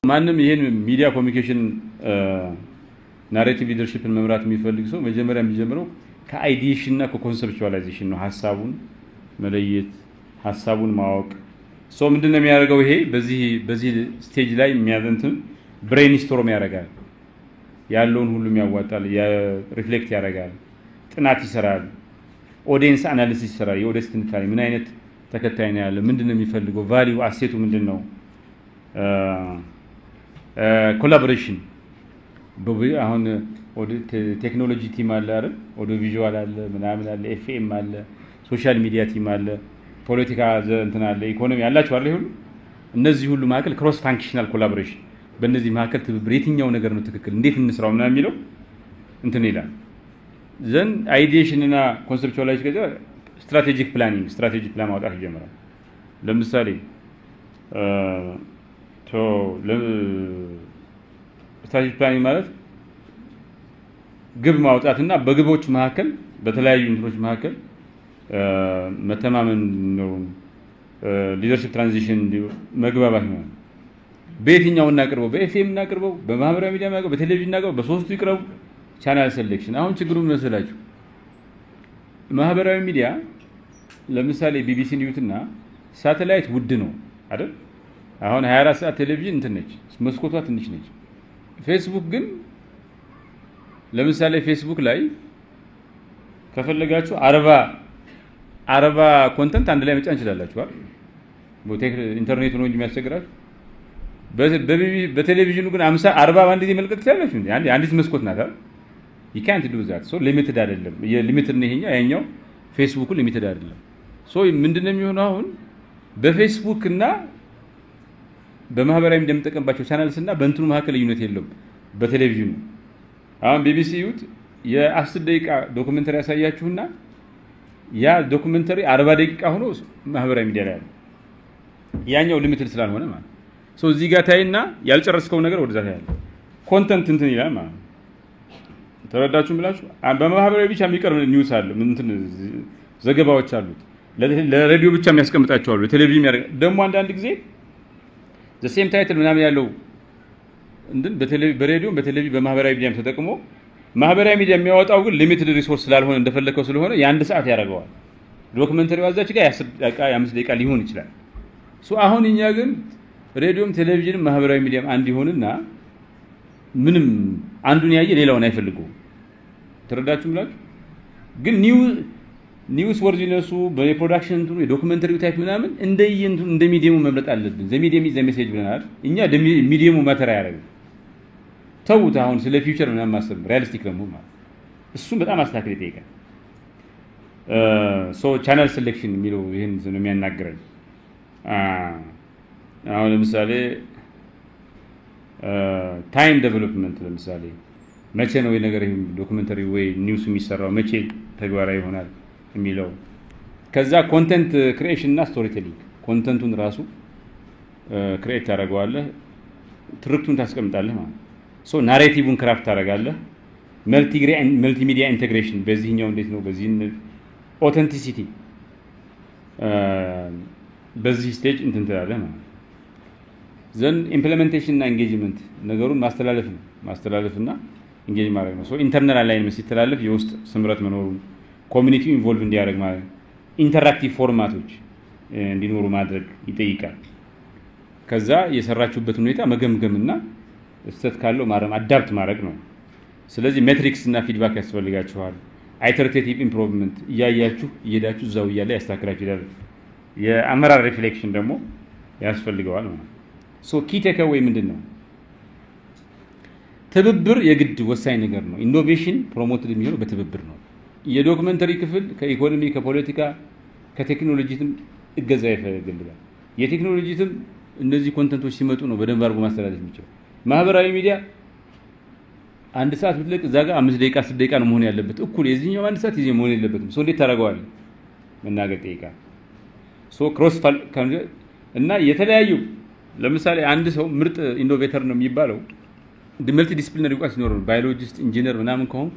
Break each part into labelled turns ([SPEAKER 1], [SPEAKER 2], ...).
[SPEAKER 1] ማንም ይሄን ሚዲያ ኮሙኒኬሽን ናሬቲቭ ሊደርሺፕን መምራት የሚፈልግ ሰው መጀመሪያ የሚጀምረው ከአይዲዬሽን እና ከኮንሰፕቹዋላይዜሽን ነው። ሐሳቡን መለየት፣ ሐሳቡን ማወቅ። ሶ ምንድነው የሚያደርገው? ይሄ በዚህ ስቴጅ ላይ የሚያዘንትን ብሬንስቶርም ያደርጋል፣ ያለውን ሁሉም ያዋጣል፣ ሪፍሌክት ያደርጋል፣ ጥናት ይሰራል፣ ኦዲየንስ አናሊሲስ ይሰራል። የኦዲየንስ ትንታኔ ምን አይነት ተከታይ ነው ያለው፣ ምንድነው የሚፈልገው፣ ቫልዩ አሴቱ ምንድነው፣ ኮላቦሬሽን አሁን ቴክኖሎጂ ቲም አለ አይደል፣ ኦዲዮ ቪዥዋል አለ፣ ምናምን አለ፣ ኤፍኤም አለ፣ ሶሻል ሚዲያ ቲም አለ፣ ፖለቲካ እንትን አለ፣ ኢኮኖሚ ያላችሁ አለ። ይሁን እነዚህ ሁሉ መካከል ክሮስ ፋንክሽናል ኮላቦሬሽን፣ በእነዚህ መካከል ትብብር፣ የትኛው ነገር ነው ትክክል፣ እንዴት እንስራው ምናምን የሚለው እንትን ይላል። ዘን አይዲዬሽን እና ኮንሰፕቹዋላይዝ ከዛ ስትራቴጂክ ፕላኒንግ፣ ስትራቴጂክ ፕላን ማውጣት ይጀምራል። ለምሳሌ ስትራቴጂክ ፕላኒንግ ማለት ግብ ማውጣትና በግቦች መካከል በተለያዩ እንትኖች መካከል መተማመን ነው። ሊደርሺፕ ትራንዚሽን መግባባት ነው። በየትኛው እናቀርበው፣ በኤፍኤም እናቀርበው፣ በማህበራዊ ሚዲያ እናቀርበው፣ በቴሌቪዥን እናቀርበው፣ በሶስቱ ይቅረቡ። ቻናል ሴሌክሽን አሁን ችግሩ ምን መሰላችሁ? ማህበራዊ ሚዲያ ለምሳሌ ቢቢሲ ኒውስና ሳተላይት ውድ ነው አይደል? አሁን 24 ሰዓት ቴሌቪዥን እንትን ነች፣ መስኮቷ ትንሽ ነች። ፌስቡክ ግን ለምሳሌ ፌስቡክ ላይ ከፈለጋችሁ 40 ኮንተንት አንድ ላይ መጫን እንችላላችሁ አይደል? ኢንተርኔት ነው እንጂ የሚያስቸግራችሁ። በቴሌቪዥኑ ግን 40 በአንድ ጊዜ መልቀቅ ትችላላችሁ። አንዲት መስኮት ናት አይደል? you can't do that. so limited አይደለም። የሊሚትድ ነው ይሄኛው፣ ያኛው ፌስቡክ ሊሚትድ አይደለም። so ምንድነው የሚሆነው? አሁን በፌስቡክ እና በማህበራዊ እንደምጠቀምባቸው ቻናልስ እና በእንትኑ መካከል ልዩነት የለውም። በቴሌቪዥኑ አሁን ቢቢሲ ዩት የ10 ደቂቃ ዶክመንተሪ ያሳያችሁና ያ ዶክመንተሪ 40 ደቂቃ ሆኖ ማህበራዊ ሚዲያ ላይ አለ። ያኛው ሊሚትድ ስላልሆነ ማለት ሶ እዚህ ጋር ታይና ያልጨረስከው ነገር ወደዛ ታያለ። ኮንተንት እንትን ይላል ማለት ተረዳችሁ ብላችሁ በማህበራዊ ብቻ የሚቀርብ ኒውስ አለ፣ እንትን ዘገባዎች አሉት። ለሬዲዮ ብቻ የሚያስቀምጣቸው አሉ፣ ቴሌቪዥን ያደርጋል። ደግሞ አንዳንድ ጊዜ the same title ምናምን ያለው እንትን በሬዲዮም በቴሌቪዥን በማህበራዊ ሚዲያም ተጠቅሞ ማህበራዊ ሚዲያ የሚያወጣው ግን ሊሚትድ ሪሶርስ ስላልሆነ እንደፈለከው ስለሆነ የ1 ሰዓት ያደርገዋል። ዶክመንተሪው አዛች ጋር የ5 ደቂቃ ሊሆን ይችላል። ሶ አሁን እኛ ግን ሬዲዮም ቴሌቪዥንም ማህበራዊ ሚዲያም አንድ ይሆንና ምንም አንዱን ያየ ሌላውን አይፈልጉም። ተረዳችሁ ብላችሁ ግን ኒውስ ወርዚነሱ በፕሮዳክሽን እንትኑ የዶክመንተሪው ታይፕ ምናምን እንደ ሚዲየሙ መምረጥ አለብን። ዘሚዲየም ኢዝ ሜሴጅ ብለናል እኛ ሚዲየሙ ማተር ያደርጋል። ተውት አሁን ስለ ፊውቸር ምናምን ማሰብ ሪያሊስቲክ ነው ማለት እሱም በጣም አስተካክል ይጠይቃል። ሶ ቻናል ሴሌክሽን የሚለው ይሄን ነው የሚያናግረን። አሁን ለምሳሌ ታይም ዴቨሎፕመንት ለምሳሌ መቼ ነው የነገር ይሄ ዶክመንተሪ ወይ ኒውስ የሚሰራው መቼ ተግባራዊ ይሆናል የሚለው። ከዛ ኮንተንት ክሪኤሽን እና ስቶሪ ቴሊንግ ኮንተንቱን ራሱ ክሪኤት ታደርገዋለህ፣ ትርክቱን ታስቀምጣለህ ማለት ሶ ናሬቲቭን ክራፍት ታደርጋለህ። መልቲሚዲያ ኢንተግሬሽን በዚህኛው እንዴት ነው በዚህ ኦተንቲሲቲ በዚህ ስቴጅ እንትን ትላለህ ማለት ዘን ኢምፕሊሜንቴሽን እና ኢንጌጅመንት ነገሩን ማስተላለፍና ኢንጌጅ ማድረግ ነው። ሶ ኢንተርናል አላይንመንት ሲተላለፍ የውስጥ ስምረት መኖሩን ኮሚኒቲው ኢንቮልቭ እንዲያደርግ ማለት ኢንተራክቲቭ ፎርማቶች እንዲኖሩ ማድረግ ይጠይቃል። ከዛ የሰራችሁበት ሁኔታ መገምገምና ስህተት ካለው ማረም አዳፕት ማድረግ ነው። ስለዚህ ሜትሪክስ እና ፊድባክ ያስፈልጋችኋል። አይተሬቲቭ ኢምፕሩቭመንት እያያችሁ እየሄዳችሁ እዛው እያለ ያስተካክላችሁ ይላል። የአመራር ሪፍሌክሽን ደግሞ ያስፈልገዋል ማለት ሶ ኪ ቴክአዌይ ምንድነው? ትብብር የግድ ወሳኝ ነገር ነው። ኢኖቬሽን ፕሮሞትድ የሚሆነው በትብብር ነው። የዶክመንተሪ ክፍል ከኢኮኖሚ ከፖለቲካ ከቴክኖሎጂትም እገዛ ይፈልጋል። የቴክኖሎጂትም እነዚህ ኮንተንቶች ሲመጡ ነው በደንብ አድርጎ ማስተላለፍ የሚችለው። ማህበራዊ ሚዲያ 1 ሰዓት ብትለቅ እዛ ጋር 5 ደቂቃ 10 ደቂቃ ነው መሆን ያለበት። እኩል የዚህኛው 1 ሰዓት ይዘው መሆን የለበትም። ሶ እንዴት ታደርገዋለህ? መናገር ጠይቃል። ሶ ክሮስ እና የተለያዩ ለምሳሌ አንድ ሰው ምርጥ ኢኖቬተር ነው የሚባለው መልቲ ዲሲፕሊነሪ እውቀት ሲኖር ነው። ባዮሎጂስት፣ ኢንጂነር ምናምን ከሆንክ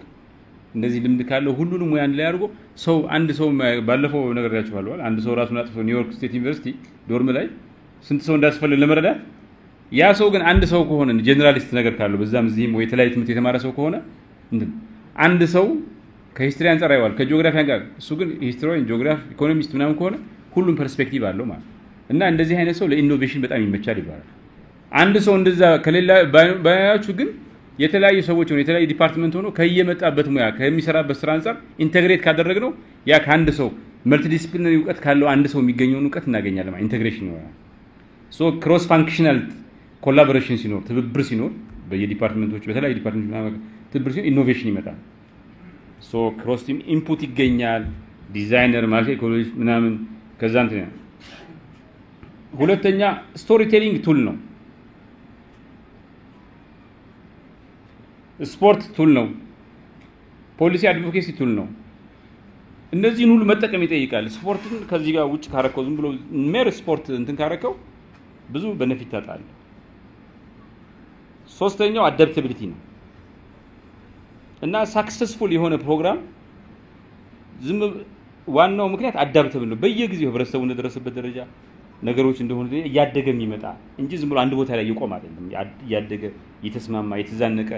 [SPEAKER 1] እንደዚህ ልምድ ካለው ሁሉንም ወይ አንድ ላይ አድርጎ ሰው አንድ ሰው ባለፈው ነገር ያችኋል አንድ ሰው ራሱን አጥፎ ኒውዮርክ ስቴት ዩኒቨርሲቲ ዶርም ላይ ስንት ሰው እንዳስፈልግ ለመረዳት ያ ሰው ግን አንድ ሰው ከሆነ ጀነራሊስት ነገር ካለው በዛም እዚህም ወይ የተለያየ ትምህርት የተማረ ሰው ከሆነ አንድ ሰው ከሂስትሪ አንፃር አይዋል ከጂኦግራፊ አንፃር እሱ ግን ሂስትሪያን ጂኦግራፊ ኢኮኖሚስት ምናምን ከሆነ ሁሉም ፐርስፔክቲቭ አለው ማለት እና እንደዚህ አይነት ሰው ለኢኖቬሽን በጣም ይመቻል ይባላል። አንድ ሰው እንደዛ ከሌላ ባያችሁ ግን የተለያዩ ሰዎች ሆነ የተለያዩ ዲፓርትመንት ሆኖ ከየመጣበት ሙያ ከሚሰራበት ስራ አንፃር ኢንተግሬት ካደረግነው ያ ከአንድ ሰው መልቲ ዲሲፕሊነሪ እውቀት ካለው አንድ ሰው የሚገኘውን እውቀት እናገኛለን ማለት ኢንተግሬሽን ይሆናል። ሶ ክሮስ ፋንክሽናል ኮላቦሬሽን ሲኖር ትብብር ሲኖር በየዲፓርትመንቶች በተለያዩ ዲፓርትመንቶች ትብብር ሲኖር ኢኖቬሽን ይመጣል። ሶ ክሮስ ቲም ኢንፑት ይገኛል ዲዛይነር ማለት ኢኮሎጂስት ምናምን ከዛ እንትን ሁለተኛ ስቶሪ ቴሊንግ ቱል ነው። ስፖርት ቱል ነው። ፖሊሲ አድቮኬሲ ቱል ነው። እነዚህን ሁሉ መጠቀም ይጠይቃል። ስፖርትን ከዚህ ጋር ውጭ ካረከው ዝም ብሎ ሜር ስፖርት እንትን ካረከው ብዙ ቤኔፊት ታጣለ። ሶስተኛው አዳፕታቢሊቲ ነው እና ሳክሰስፉል የሆነ ፕሮግራም ዝም ዋናው ምክንያት አዳፕታብል ነው። በየጊዜው ህብረተሰቡ እንደደረሰበት ደረጃ ነገሮች እንደሆነ እያደገ የሚመጣ እንጂ ዝም ብሎ አንድ ቦታ ላይ ይቆም አይደለም። እያደገ የተስማማ የተዛነቀ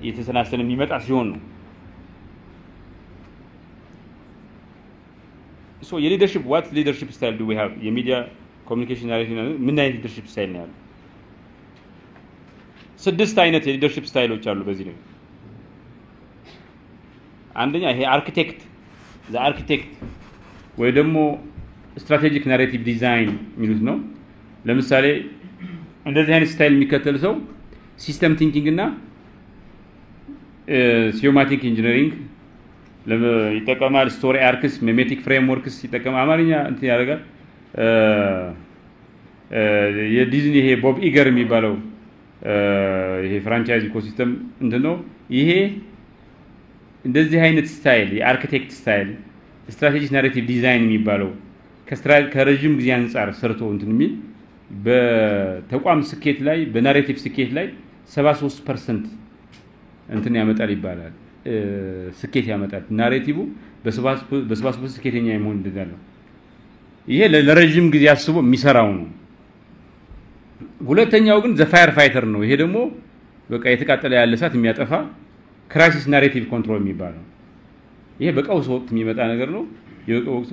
[SPEAKER 1] የተሰናሰለ የሚመጣ ሲሆን ነው። ሶ የሊደርሺፕ what leadership style do we have የሚዲያ ኮሚኒኬሽን ናሬቲቭ ምን አይነት ሊደርሺፕ ስታይል ነው ያለው? 6 አይነት የሊደርሺፕ ስታይሎች አሉ በዚህ ነው። አንደኛ ይሄ አርኪቴክት ወይ ደግሞ ስትራቴጂክ ናሬቲቭ ዲዛይን የሚሉት ነው። ለምሳሌ እንደዚህ አይነት ስታይል የሚከተል ሰው ሲስተም ቲንኪንግ እና ሲዮማቲክ ኢንጂነሪንግ ይጠቀማል። ስቶሪ አርክስ ሜሜቲክ ፍሬምወርክስ ይጠቀማል። አማርኛ እንትን ያደርጋል። የዲዝኒ ይሄ ቦብ ኢገር የሚባለው ይሄ ፍራንቻይዝ ኢኮሲስተም እንደነው ይሄ እንደዚህ አይነት ስታይል የአርኪቴክት ስታይል ስትራቴጂክ ናሬቲቭ ዲዛይን የሚባለው ከረጅም ጊዜ አንፃር ሰርቶ እንትን የሚል በተቋም ስኬት ላይ በናሬቲቭ ስኬት ላይ 73% እንትን ያመጣል ይባላል። ስኬት ያመጣል ናሬቲቭ በ73% ስኬተኛ የመሆን እንደዛለው ይሄ ለረጅም ጊዜ አስቦ የሚሰራው ነው። ሁለተኛው ግን ዘ ፋየር ፋይተር ነው። ይሄ ደግሞ በቃ የተቃጠለ ያለ እሳት የሚያጠፋ ክራይሲስ ናሬቲቭ ኮንትሮል የሚባለው ይሄ በቀውስ ወቅት የሚመጣ ነገር ነው። የቀውስ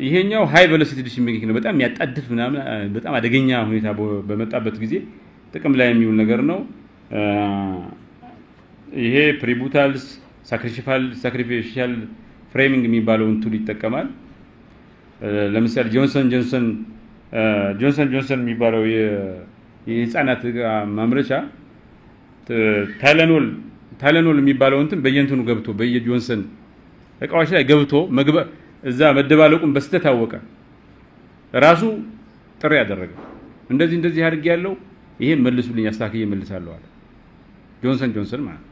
[SPEAKER 1] ይሄኛው ሃይ ቬሎሲቲ ዲሲሽን ሜኪንግ ነው። በጣም የሚያጣድፍ ምናምን በጣም አደገኛ ሁኔታ በመጣበት ጊዜ ጥቅም ላይ የሚውል ነገር ነው። ይሄ ፕሪቡታልስ ሳክሪፊሻል ፍሬሚንግ የሚባለውን ቱል ይጠቀማል። ለምሳሌ ጆንሰን ጆንሰን የሚባለው የህፃናት ማምረቻ ታይለኖል የሚባለው እንትን በየእንትኑ ገብቶ በየጆንሰን እቃዎች ላይ ገብቶ እዛ መደባለቁን በስተት አወቀ። ራሱ ጥሪ ያደረገ እንደዚህ አድርጌ ያለው ይሄ መልሱልኝ አስተካክዬ መልሳለሁ አለ ጆንሰን ማለት።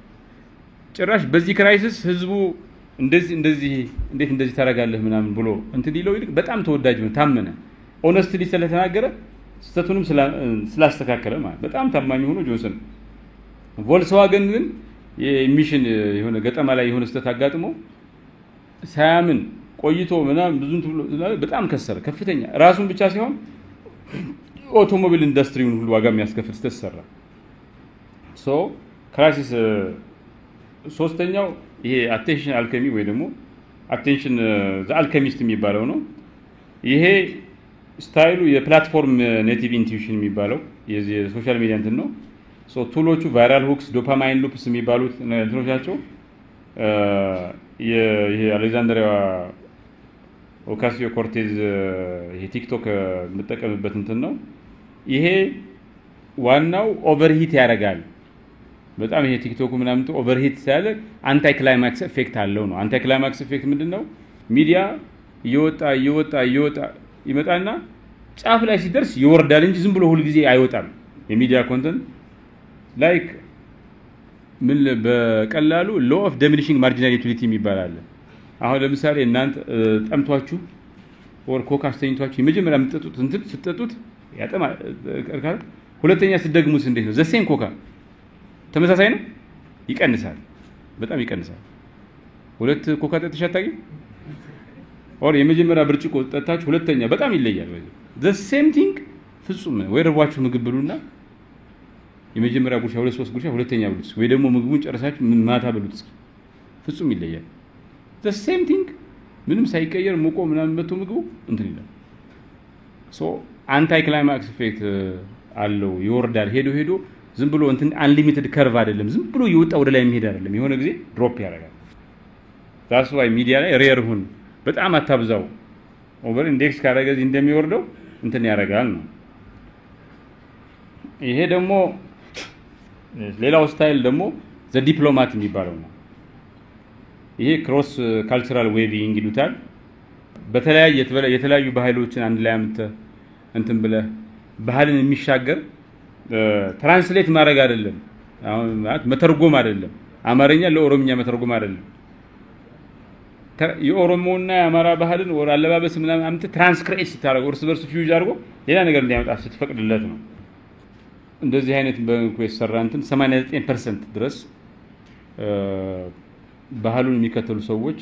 [SPEAKER 1] ጭራሽ በዚህ ክራይሲስ ህዝቡ እንዴት ታረጋለህ ምናምን ብሎ እንትን ሊለው ይልቅ በጣም ተወዳጅ ነው። ታመነ ኦነስትሊ ስለተናገረ ስተቱንም ስላስተካከለ ማለት በጣም ታማኝ ሆኖ ጆንሰን። ቮልክስዋገን ግን የሚሽን የሆነ ገጠማ ላይ የሆነ ስተት አጋጥሞ ሳያምን ቆይቶ ምናምን ብዙ በጣም ከሰረ። ከፍተኛ ራሱን ብቻ ሳይሆን ኦቶሞቢል ኢንዱስትሪውን ሁሉ ዋጋ የሚያስከፍል ስተት ሰራ። ሶ ክራይሲስ ሶስተኛው ይሄ አቴንሽን አልኬሚ ወይ ደግሞ አቴንሽን ዘ አልኬሚስት የሚባለው ነው። ይሄ ስታይሉ የፕላትፎርም ኔቲቭ ኢንቱዊሽን የሚባለው የዚህ ሶሻል ሚዲያ እንትን ነው። ሶ ቱሎቹ ቫይራል ሁክስ ዶፓማይን ሉፕስ የሚባሉት እንትኖቻቸው ይሄ አሌክዛንድሪያ ኦካሲዮ ኮርቴዝ ይሄ ቲክቶክ የምጠቀምበት እንትን ነው። ይሄ ዋናው ኦቨርሂት ያደርጋል በጣም። ይሄ ቲክቶክ ምናምን ኦቨርሂት ሲያለ አንታይ ክላይማክስ ኢፌክት አለው ነው። አንታይ ክላይማክስ ኢፌክት ምንድነው? ሚዲያ እየወጣ ይመጣና ጫፍ ላይ ሲደርስ ይወርዳል እንጂ ዝም ብሎ ሁሉ ጊዜ አይወጣም። የሚዲያ ኮንተንት ላይክ ምን በቀላሉ ሎ ኦፍ ዲሚኒሺንግ ማርጂናል ዩቲሊቲ የሚባል አለ። አሁን ለምሳሌ እናንተ ጠምቷችሁ ወር ኮካ አስተኝቷችሁ የመጀመሪያ የምትጠጡት እንትን ስትጠጡት ያጠማ እርካታ ሁለተኛ ስትደግሙት እንዴት ነው? ዘሴም ኮካ ተመሳሳይ ነው? ይቀንሳል፣ በጣም ይቀንሳል። ሁለት ኮካ ጠጥተሽ አታውቂም? ኦር የመጀመሪያ ብርጭቆ ጠጣችሁ ሁለተኛ በጣም ይለያል። the same thing ፍጹም ወይ ረቧችሁ ምግብ ብሉና የመጀመሪያ ጉርሻ 2-3 ጉርሻ ሁለተኛ ብሉት ወይ ደግሞ ምግቡን ጨርሳችሁ ማታ ብሉት ፍጹም ይለያል the same thing ምንም ሳይቀየር ሞቆ ምናምን መጥቶ ምግቡ እንትን ይላል ሶ አንታይ ክላይማክስ ኢፌክት አለው ይወርዳል ሄዶ ዝም ብሎ እንትን አንሊሚትድ ከርቭ አይደለም ዝም ብሎ ይወጣ ወደ ላይ የሚሄድ አይደለም የሆነ ጊዜ ድሮፕ ያደርጋል that's why ሚዲያ ላይ ሬር ሁን በጣም አታብዛው ኦቨር ኢንዴክስ ካደረገ እንደሚወርደው እንትን ያደርጋል ነው ይሄ ደግሞ ሌላው ስታይል ደግሞ ዘ ዲፕሎማት የሚባለው ነው ይሄ ክሮስ ካልቸራል ዌቪንግ ይሉታል በተለያየ የተለያዩ ባህሎችን አንድ ላይ አምጥተ እንትን ብለ ባህልን የሚሻገር ትራንስሌት ማድረግ አይደለም አሁን መተርጎም አይደለም አማርኛ ለኦሮምኛ መተርጎም አይደለም የኦሮሞና የአማራ ባህልን ወር አለባበስ ምናምን አምጥተ ትራንስክሬት ሲታረግ እርስ በርስ ፊውዝ አድርጎ ሌላ ነገር እንዲያመጣ ስትፈቅድለት ነው እንደዚህ አይነት በእንኩ የሰራ እንትን 89% ድረስ ባህሉን የሚከተሉ ሰዎች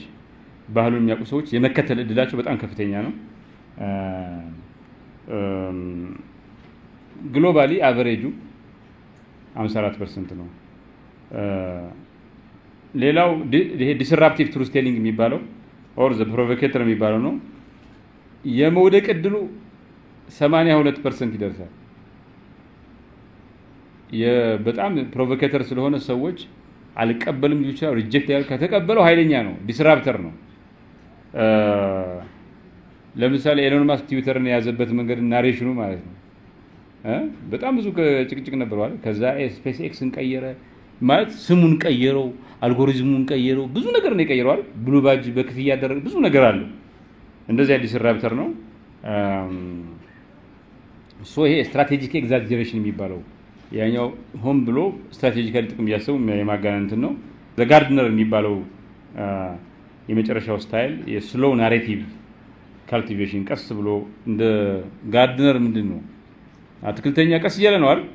[SPEAKER 1] ባህሉን የሚያውቁ ሰዎች የመከተል እድላቸው በጣም ከፍተኛ ነው ግሎባሊ አቨሬጁ 54% ነው ሌላው ይሄ ዲስራፕቲቭ ትሩዝ ቴሊንግ የሚባለው ኦር ዘ ፕሮቮኬተር የሚባለው ነው የመውደቅ እድሉ 82% ይደርሳል በጣም ፕሮቮኬተር ስለሆነ ሰዎች አልቀበልም ይችላል ሪጀክት ያል ከተቀበለው ኃይለኛ ነው ዲስራፕተር ነው ለምሳሌ ኤሎን ማስክ ትዊተርን ያዘበት መንገድ ናሬሽኑ ማለት ነው በጣም ብዙ ጭቅጭቅ ነበር አይደል ከዛ ስፔስ ኤክስን ቀየረ ማለት ስሙን ቀየረው አልጎሪዝሙን ቀየረው ብዙ ነገር ነው የቀየረው አይደል ብሉ ባጅ በክፍያ ያደረገ ብዙ ነገር አለ እንደዚህ ዲስራፕተር ነው ሶ ይሄ ስትራቴጂክ ኤግዛጀሬሽን የሚባለው ያኛው ሆም ብሎ ስትራቴጂካሊ ጥቅም ያሰው የማጋነንት ነው ዘ ጋርድነር የሚባለው የመጨረሻው ስታይል የስሎው ናሬቲቭ ካልቲቬሽን ቀስ ብሎ እንደ ጋርድነር ምንድነው አትክልተኛ ቀስ እያለ ነው አይደል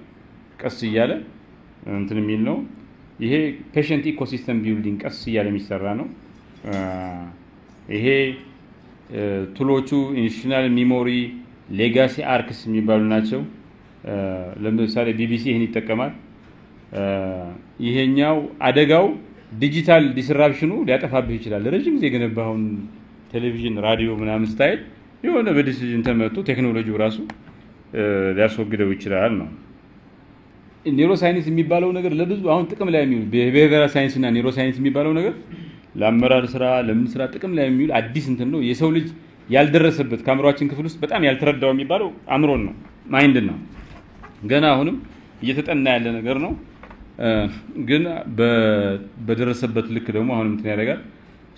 [SPEAKER 1] ቀስ እያለ እንትን የሚል ነው ይሄ ፔሸንት ኢኮሲስተም ቢልዲንግ ቀስ እያለ የሚሰራ ነው ይሄ ቱሎቹ ኢንስቲቱሽናል ሚሞሪ ሌጋሲ አርክስ የሚባሉ ናቸው ለምሳሌ ቢቢሲ ይሄን ይጠቀማል ይሄኛው አደጋው ዲጂታል ዲስራፕሽኑ ሊያጠፋብህ ይችላል ለረጅም ጊዜ ገነባውን ቴሌቪዥን ራዲዮ ምናምን ስታይል የሆነ በዲሲዥን ተመጥቶ ቴክኖሎጂው ራሱ ሊያስወግደው ይችላል ነው ኒውሮ ሳይንስ የሚባለው ነገር ለብዙ አሁን ጥቅም ላይ የሚውል ቢሄቪየራል ሳይንስ እና ኒውሮ ሳይንስ የሚባለው ነገር ለአመራር ስራ ለምን ስራ ጥቅም ላይ የሚውል አዲስ እንትን ነው የሰው ልጅ ያልደረሰበት ካምሮአችን ክፍል ውስጥ በጣም ያልተረዳው የሚባለው አምሮን ነው ማይንድ ነው ገና አሁንም እየተጠና ያለ ነገር ነው ግን በደረሰበት ልክ ደግሞ አሁንም እንትን ያደርጋል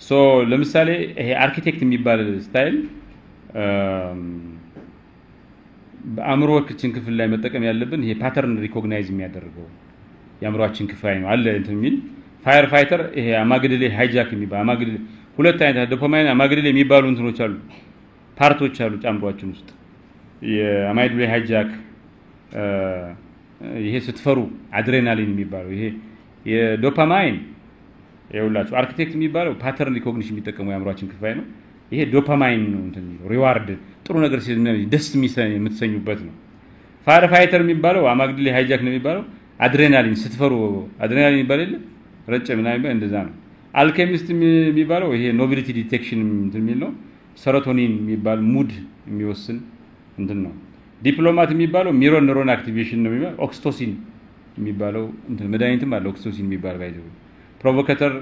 [SPEAKER 1] ሶ ለምሳሌ ይሄ አርኪቴክት የሚባል ስታይል በአምሮአችን ክፍል ላይ መጠቀም ያለብን ይሄ ፓተርን ሪኮግናይዝ የሚያደርገው የአምሮአችን ክፍል ነው አለ እንትን የሚል ፋየር ፋይተር ይሄ አማግድሌ ሃይጃክ የሚባል አማግድሌ ሁለት አይነት ዶፓማይን አማግድሌ የሚባሉ እንትኖች አሉ ፓርቶች አሉ ጫምሯችን ውስጥ የአማግድሌ ሃይጃክ ይሄ ስትፈሩ አድሬናሊን የሚባለው ይሄ የዶፓማይን ይኸውላችሁ አርኪቴክት የሚባለው ፓተርን ሪኮግኒሽን የሚጠቀመው የአምሮአችን ክፍል ነው ይሄ ዶፓማይን ነው እንትን ሪዋርድ ጥሩ ነገር ደስ የምትሰኙበት ነው ፋየር ፋይተር የሚባለው አማግድሌ ሃይጃክ ነው የሚባለው አድሬናሊን ስትፈሩ አድሬናሊን ይባላል ረጨ ምናምን እንደዛ ነው አልኬሚስት የሚባለው ይሄ ኖቢሊቲ ዲቴክሽን እንትን የሚል ነው ሰሮቶኒን የሚባል ሙድ የሚወስን እንትን ነው ዲፕሎማት የሚባለው ሚሮን ኒውሮን አክቲቬሽን ነው የሚባለው ኦክሲቶሲን የሚባለው እንትን መድኃኒትም አለ ኦክሲቶሲን የሚባል ባይዘው ፕሮቮኬተር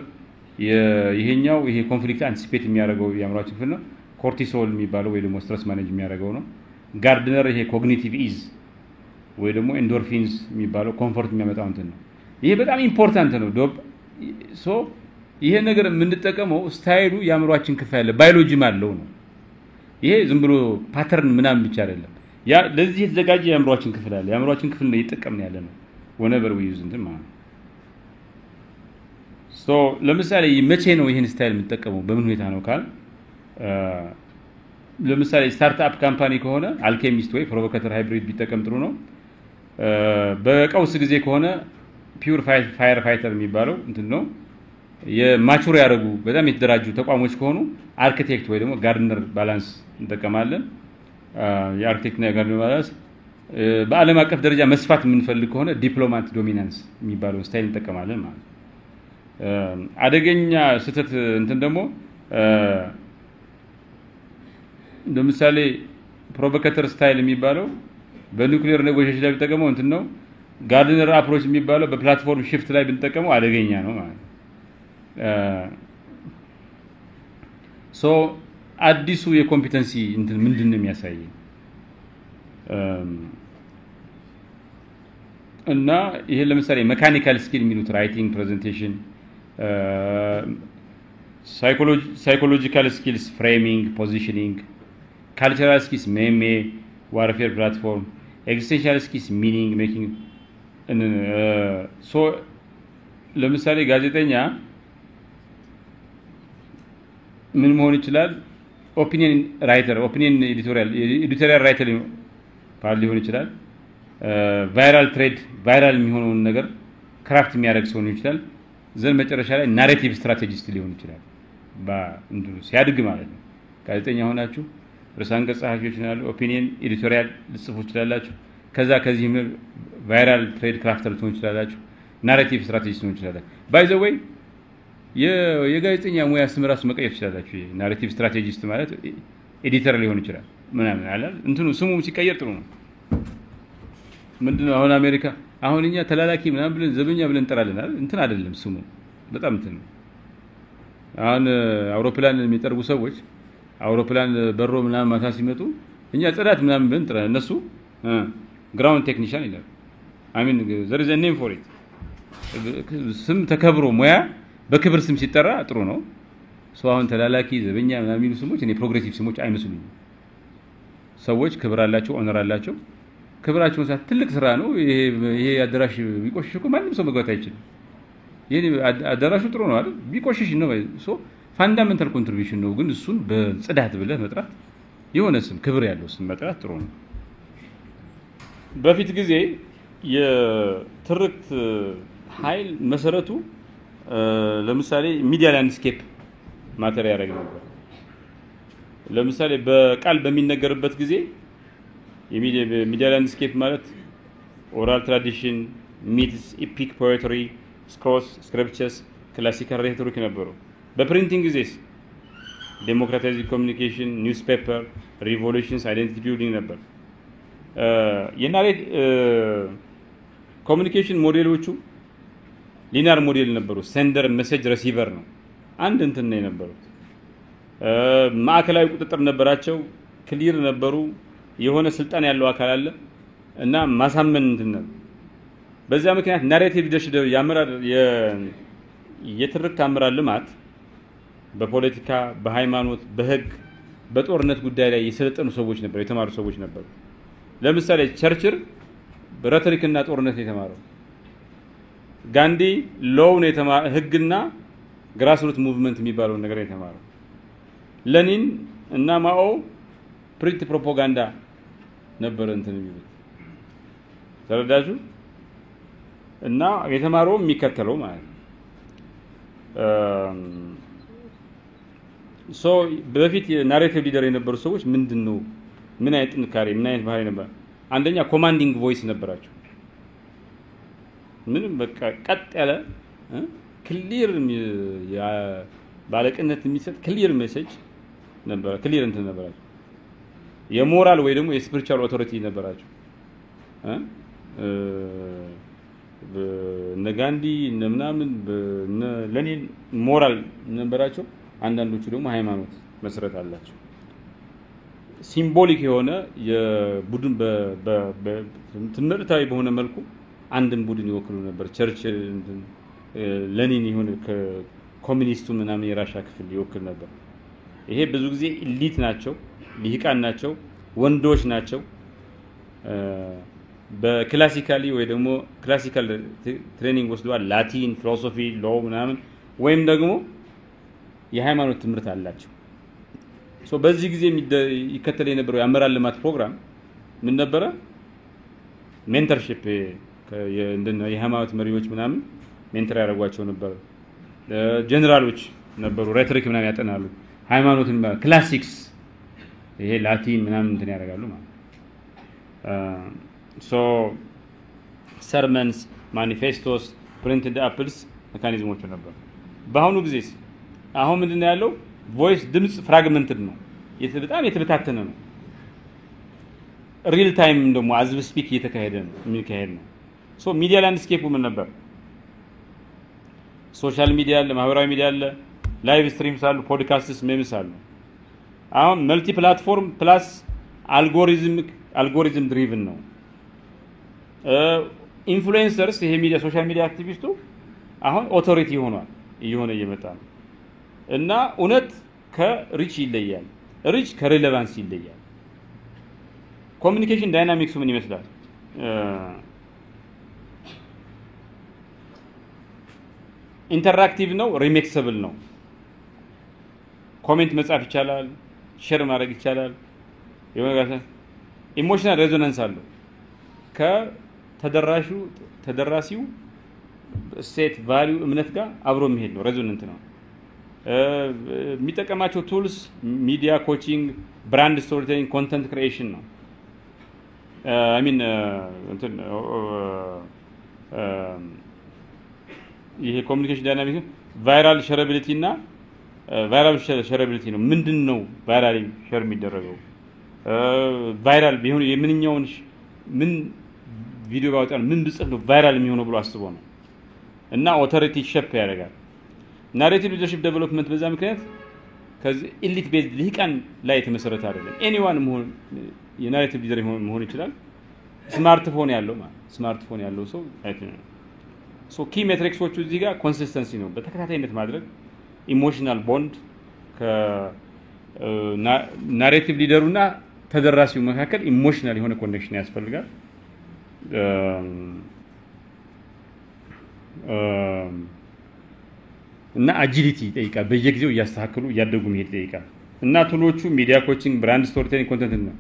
[SPEAKER 1] ይሄኛው ይሄ ኮንፍሊክት አንቲሲፔት የሚያደርገው የአምሮአችን ክፍል ነው ኮርቲሶል የሚባለው ወይ ደግሞ ስትረስ ማኔጅ የሚያደርገው ነው ጋርድነር ይሄ ኮግኒቲቭ ኢዝ ወይ ደግሞ ኤንዶርፊንስ የሚባለው ኮምፎርት የሚያመጣው እንትን ነው ይሄ በጣም ኢምፖርታንት ነው ሶ ይሄ ነገር የምንጠቀመው ስታይሉ የአምሮአችን ክፍል ያለ ባዮሎጂም አለው ነው ይሄ ዝም ብሎ ፓተርን ምናምን ብቻ አይደለም ያ ለዚህ የተዘጋጀ የአምሮአችን ክፍል አለ የአምሮአችን ክፍል ነው እየተጠቀምን ያለ ነው whenever we use እንትን ማለት ሶ ለምሳሌ መቼ ነው ይሄን ስታይል የምንጠቀመው በምን ሁኔታ ነው ካል ለምሳሌ ስታርትአፕ ካምፓኒ ከሆነ አልኬሚስት ወይ ፕሮቮኬተር ሃይብሪድ ቢጠቀም ጥሩ ነው በቀውስ ጊዜ ከሆነ ፒውር ፋየር ፋይተር የሚባለው እንትን ነው የማቹር ያደረጉ በጣም የተደራጁ ተቋሞች ከሆኑ አርኪቴክት ወይ ደግሞ ጋርድነር ባላንስ እንጠቀማለን የአርኪቴክት እና ጋርድነር ባላንስ በዓለም አቀፍ ደረጃ መስፋት የምንፈልግ ከሆነ ዲፕሎማት ዶሚናንስ የሚባለው ስታይል እንጠቀማለን ማለት ነው። አደገኛ ስህተት እንትን ደግሞ ለምሳሌ ፕሮቮኬተር ስታይል የሚባለው በኒውክሊየር ኔጎሺዬሽን ላይ ብንጠቀመው እንትን ነው። ጋርድነር አፕሮች የሚባለው በፕላትፎርም ሽፍት ላይ ብንጠቀመው አደገኛ ነው ማለት ነው። ሶ አዲሱ የኮምፒተንሲ እንትን ምንድነው የሚያሳየው? እና ይሄ ለምሳሌ ሜካኒካል ስኪል የሚሉት ራይቲንግ፣ ፕሬዘንቴሽን፣ ሳይኮሎጂካል ስኪልስ ፍሬሚንግ፣ ፖዚሽኒንግ፣ ካልቸራል ስኪልስ ሜሜ፣ ዋርፌር ፕላትፎርም፣ ኤግዚስቴንሻል ስኪልስ ሚኒንግ ሜኪንግ። ሶ ለምሳሌ ጋዜጠኛ ምን መሆን ይችላል? ኦፒኒየን ራይተር፣ ኦፒኒየን ኤዲቶሪያል ራይተር ሊሆን ይችላል። ቫይራል ትሬድ፣ ቫይራል የሚሆነውን ነገር ክራፍት የሚያደርግ ሰው ሊሆን ይችላል። ዘን መጨረሻ ላይ ናሬቲቭ ስትራቴጂስት ሊሆን ይችላል። በእንትኑ ሲያድግ ማለት ነው። ጋዜጠኛ ሆናችሁ ርዕሰ አንቀጽ ጸሐፊዎች ናሉ፣ ኦፒኒየን ኤዲቶሪያል ልጽፉ ይችላላችሁ። ከዚህ ቫይራል ትሬድ ክራፍተር ልትሆኑ ይችላላችሁ። ናሬቲቭ ስትራቴጂስት ልትሆኑ ይችላላችሁ። ባይ ዘ ዌይ የጋዜጠኛ ሙያ ስም ራሱ መቀየር ይችላላችሁ። ናሬቲቭ ስትራቴጂስት ማለት ኤዲተር ሊሆን ይችላል ምናምን አለ። እንትኑ ስሙ ሲቀየር ጥሩ ነው። ምንድነው አሁን አሜሪካ አሁን እኛ ተላላኪ ምናምን ብለን ዘበኛ ብለን እንጠራለን አይደል? እንትን አይደለም ስሙ በጣም እንትን ነው። አሁን አውሮፕላን የሚጠርቡ ሰዎች አውሮፕላን በሮ ምናምን ማታ ሲመጡ እኛ ጽዳት ምናምን ብለን እንጠራለን። እነሱ ግራውንድ ቴክኒሻን ይላሉ። አሚን there is a name for it። ስም ተከብሮ ሙያ በክብር ስም ሲጠራ ጥሩ ነው። ሰው አሁን ተላላኪ ዘበኛ ምናምን የሚሉ ስሞች እኔ ፕሮግሬሲቭ ስሞች አይመስሉኝም። ሰዎች ክብር አላቸው፣ ኦነር አላቸው። ክብራቸው ሳት ትልቅ ስራ ነው። ይሄ አዳራሽ ቢቆሽሽ እኮ ማንም ሰው መግባት አይችልም። ይሄ አዳራሹ ጥሩ ነው አይደል? ቢቆሽሽ ነው ሶ ፋንዳሜንታል ኮንትሪቢዩሽን ነው። ግን እሱን በጽዳት ብለህ መጥራት የሆነ ስም ክብር ያለው ስም መጥራት ጥሩ ነው። በፊት ጊዜ የትርክት ኃይል መሰረቱ ለምሳሌ ሚዲያ ላንድስኬፕ ማተር ያደርግ ነበር። ለምሳሌ በቃል በሚነገርበት ጊዜ የሚዲያ ላንድስኬፕ ማለት ኦራል ትራዲሽን፣ ሚትስ፣ ኢፒክ ፖኤትሪ፣ ስክሮልስ፣ ስክሪፕቸርስ፣ ክላሲካል ሬቶሪክ ነበሩ። በፕሪንቲንግ ጊዜስ ዴሞክራታይዝድ ኮሚኒኬሽን፣ ኒውስፔፐር፣ ሪቮሉሽንስ፣ አይደንቲቲ ቢልዲንግ ነበር። የናሬት ኮሚኒኬሽን ሞዴሎቹ ሊኒየር ሞዴል ነበሩ። ሴንደር ሜሴጅ ሪሲቨር ነው። አንድ እንትን ነው የነበሩት። ማዕከላዊ ቁጥጥር ነበራቸው። ክሊር ነበሩ። የሆነ ስልጣን ያለው አካል አለ እና ማሳመን እንትን ነው። በዛ ምክንያት ናሬቲቭ ሊደርሺፕ ያመራር የትርክት አመራር ልማት በፖለቲካ፣ በሃይማኖት፣ በህግ፣ በጦርነት ጉዳይ ላይ የሰለጠኑ ሰዎች ነበሩ፣ የተማሩ ሰዎች ነበሩ። ለምሳሌ ቸርችል በሬቶሪክና ጦርነት የተማረው፣ ጋንዲ ሎው ነው የተማረው፣ ህግና ግራስሩት ሙቭመንት የሚባለው ነገር የተማረው። ለኒን እና ማኦ ፕሪንት ፕሮፓጋንዳ ነበር እንትን የሚሉት ተረዳጁ። እና የተማረው የሚከተለው ማለት ነው። ሶ በፊት ናሬቲቭ ሊደር የነበሩ ሰዎች ምንድነው ምን አይነት ጥንካሬ ምን አይነት ባህሪ ነበር? አንደኛ ኮማንዲንግ ቮይስ ነበራቸው። ምንም በቃ ቀጥ ያለ ክሊር ባለቅነት የሚሰጥ ክሊር ሜሴጅ ነበር። ክሊር እንትን ነበራቸው። የሞራል ወይ ደግሞ የስፒሪቹዋል ኦቶሪቲ ነበራቸው። በነጋንዲ እነምናምን ለኔን ሞራል ነበራቸው። አንዳንዶቹ ደግሞ ሃይማኖት መሰረት አላቸው። ሲምቦሊክ የሆነ የቡድን በትምህርታዊ በሆነ መልኩ አንድን ቡድን ይወክሉ ነበር። ቸርችል ለኒን የሆነ ከኮሚኒስቱ ምናምን የራሻ ክፍል ይወክል ነበር። ይሄ ብዙ ጊዜ ኢሊት ናቸው፣ ሊሂቃን ናቸው፣ ወንዶች ናቸው። በክላሲካሊ ወይ ደግሞ ክላሲካል ትሬኒንግ ወስደዋል። ላቲን፣ ፊሎሶፊ፣ ሎው ምናምን ወይም ደግሞ የሃይማኖት ትምህርት አላቸው። ሶ በዚህ ጊዜ ይከተል የነበረው የአመራር ልማት ፕሮግራም ምን ነበረ? ሜንተርሺፕ እንደነ የሃይማኖት መሪዎች ምናምን ሜንተር ያደርጓቸው ነበር። ጀነራሎች ነበሩ፣ ሬቶሪክ ምናምን ያጠናሉ። ሃይማኖትን ክላሲክስ ይሄ ላቲን ምናምን እንትን ያደርጋሉ ማለት ሶ ሰርመንስ ማኒፌስቶስ ፕሪንትድ አፕልስ ሜካኒዝሞች ነበር። በአሁኑ ጊዜስ አሁን ምንድነው ያለው? ቮይስ ድምጽ ፍራግመንትድ ነው፣ በጣም የተበታተነ ነው። ሪል ታይም ደግሞ አዝብ ስፒክ እየተካሄደ ነው የሚካሄድ ነው። ሶ ሚዲያ ላንድስኬፑ ምን ነበር? ሶሻል ሚዲያ አለ፣ ማህበራዊ ሚዲያ አለ፣ ላይቭ ስትሪምስ አሉ፣ ፖድካስትስ ሜምስ አሉ። አሁን መልቲ ፕላትፎርም ፕላስ አልጎሪዝም ድሪቭን ነው። ኢንፍሉዌንሰርስ ይሄ ሚዲያ ሶሻል ሚዲያ አክቲቪስቱ አሁን ኦቶሪቲ ሆኗል፣ እየሆነ እየመጣ ነው። እና እውነት ከሪች ይለያል፣ ሪች ከሬሌቫንስ ይለያል። ኮሚኒኬሽን ዳይናሚክሱ ምን ይመስላል? ኢንተራክቲቭ ነው፣ ሪሚክሰብል ነው። ኮሜንት መጻፍ ይቻላል፣ ሼር ማድረግ ይቻላል። ኢሞሽናል ሬዞናንስ አለው። ተደራሲው ሴት ቫልዩ እምነት ጋር አብሮ የሚሄድ ነው። ሬዞናንት ነው። የሚጠቀማቸው ቱልስ ሚዲያ ኮቺንግ፣ ብራንድ ስቶሪቴሊንግ፣ ኮንተንት ክሪኤሽን ነው። አይ ሚን ይሄ ኮሚኒኬሽን ዳይናሚክስ ቫይራል ሸረቢሊቲ እና ቫይራል ሸረቢሊቲ ነው። ምንድነው ቫይራል ሸር የሚደረገው? ቫይራል ቢሆን የምንኛውን ምን ቪዲዮ ባወጣን ምን ብጽፍ ነው ቫይራል የሚሆነው ብሎ አስቦ ነው። እና ኦቶሪቲ ሼፕ ያደርጋል። ናሬቲቭ ሊደርሺፕ ዴቨሎፕመንት በዛ ምክንያት ከዚህ ኢሊት ቤዝድ ልሂቃን ላይ የተመሰረተ አይደለም። ኤኒዋን መሆን የናሬቲቭ ሊደር መሆን ይችላል። ስማርትፎን ያለው ሰው አይተናል። ሶ ኪ ሜትሪክሶቹ እዚህ ጋር ኮንሲስተንሲ ነው፣ በተከታታይነት ማድረግ፣ ኢሞሽናል ቦንድ ከናሬቲቭ ሊደሩና ተደራሲው መካከል ኢሞሽናል የሆነ ኮኔክሽን ያስፈልጋል። እና አጂሊቲ ይጠይቃል። በየጊዜው እያስተካከሉ እያደጉ መሄድ ይጠይቃል። እና ቱሎቹ ሚዲያ ኮቺንግ፣ ብራንድ ስቶሪቴሊንግ፣ ኮንተንት ነው።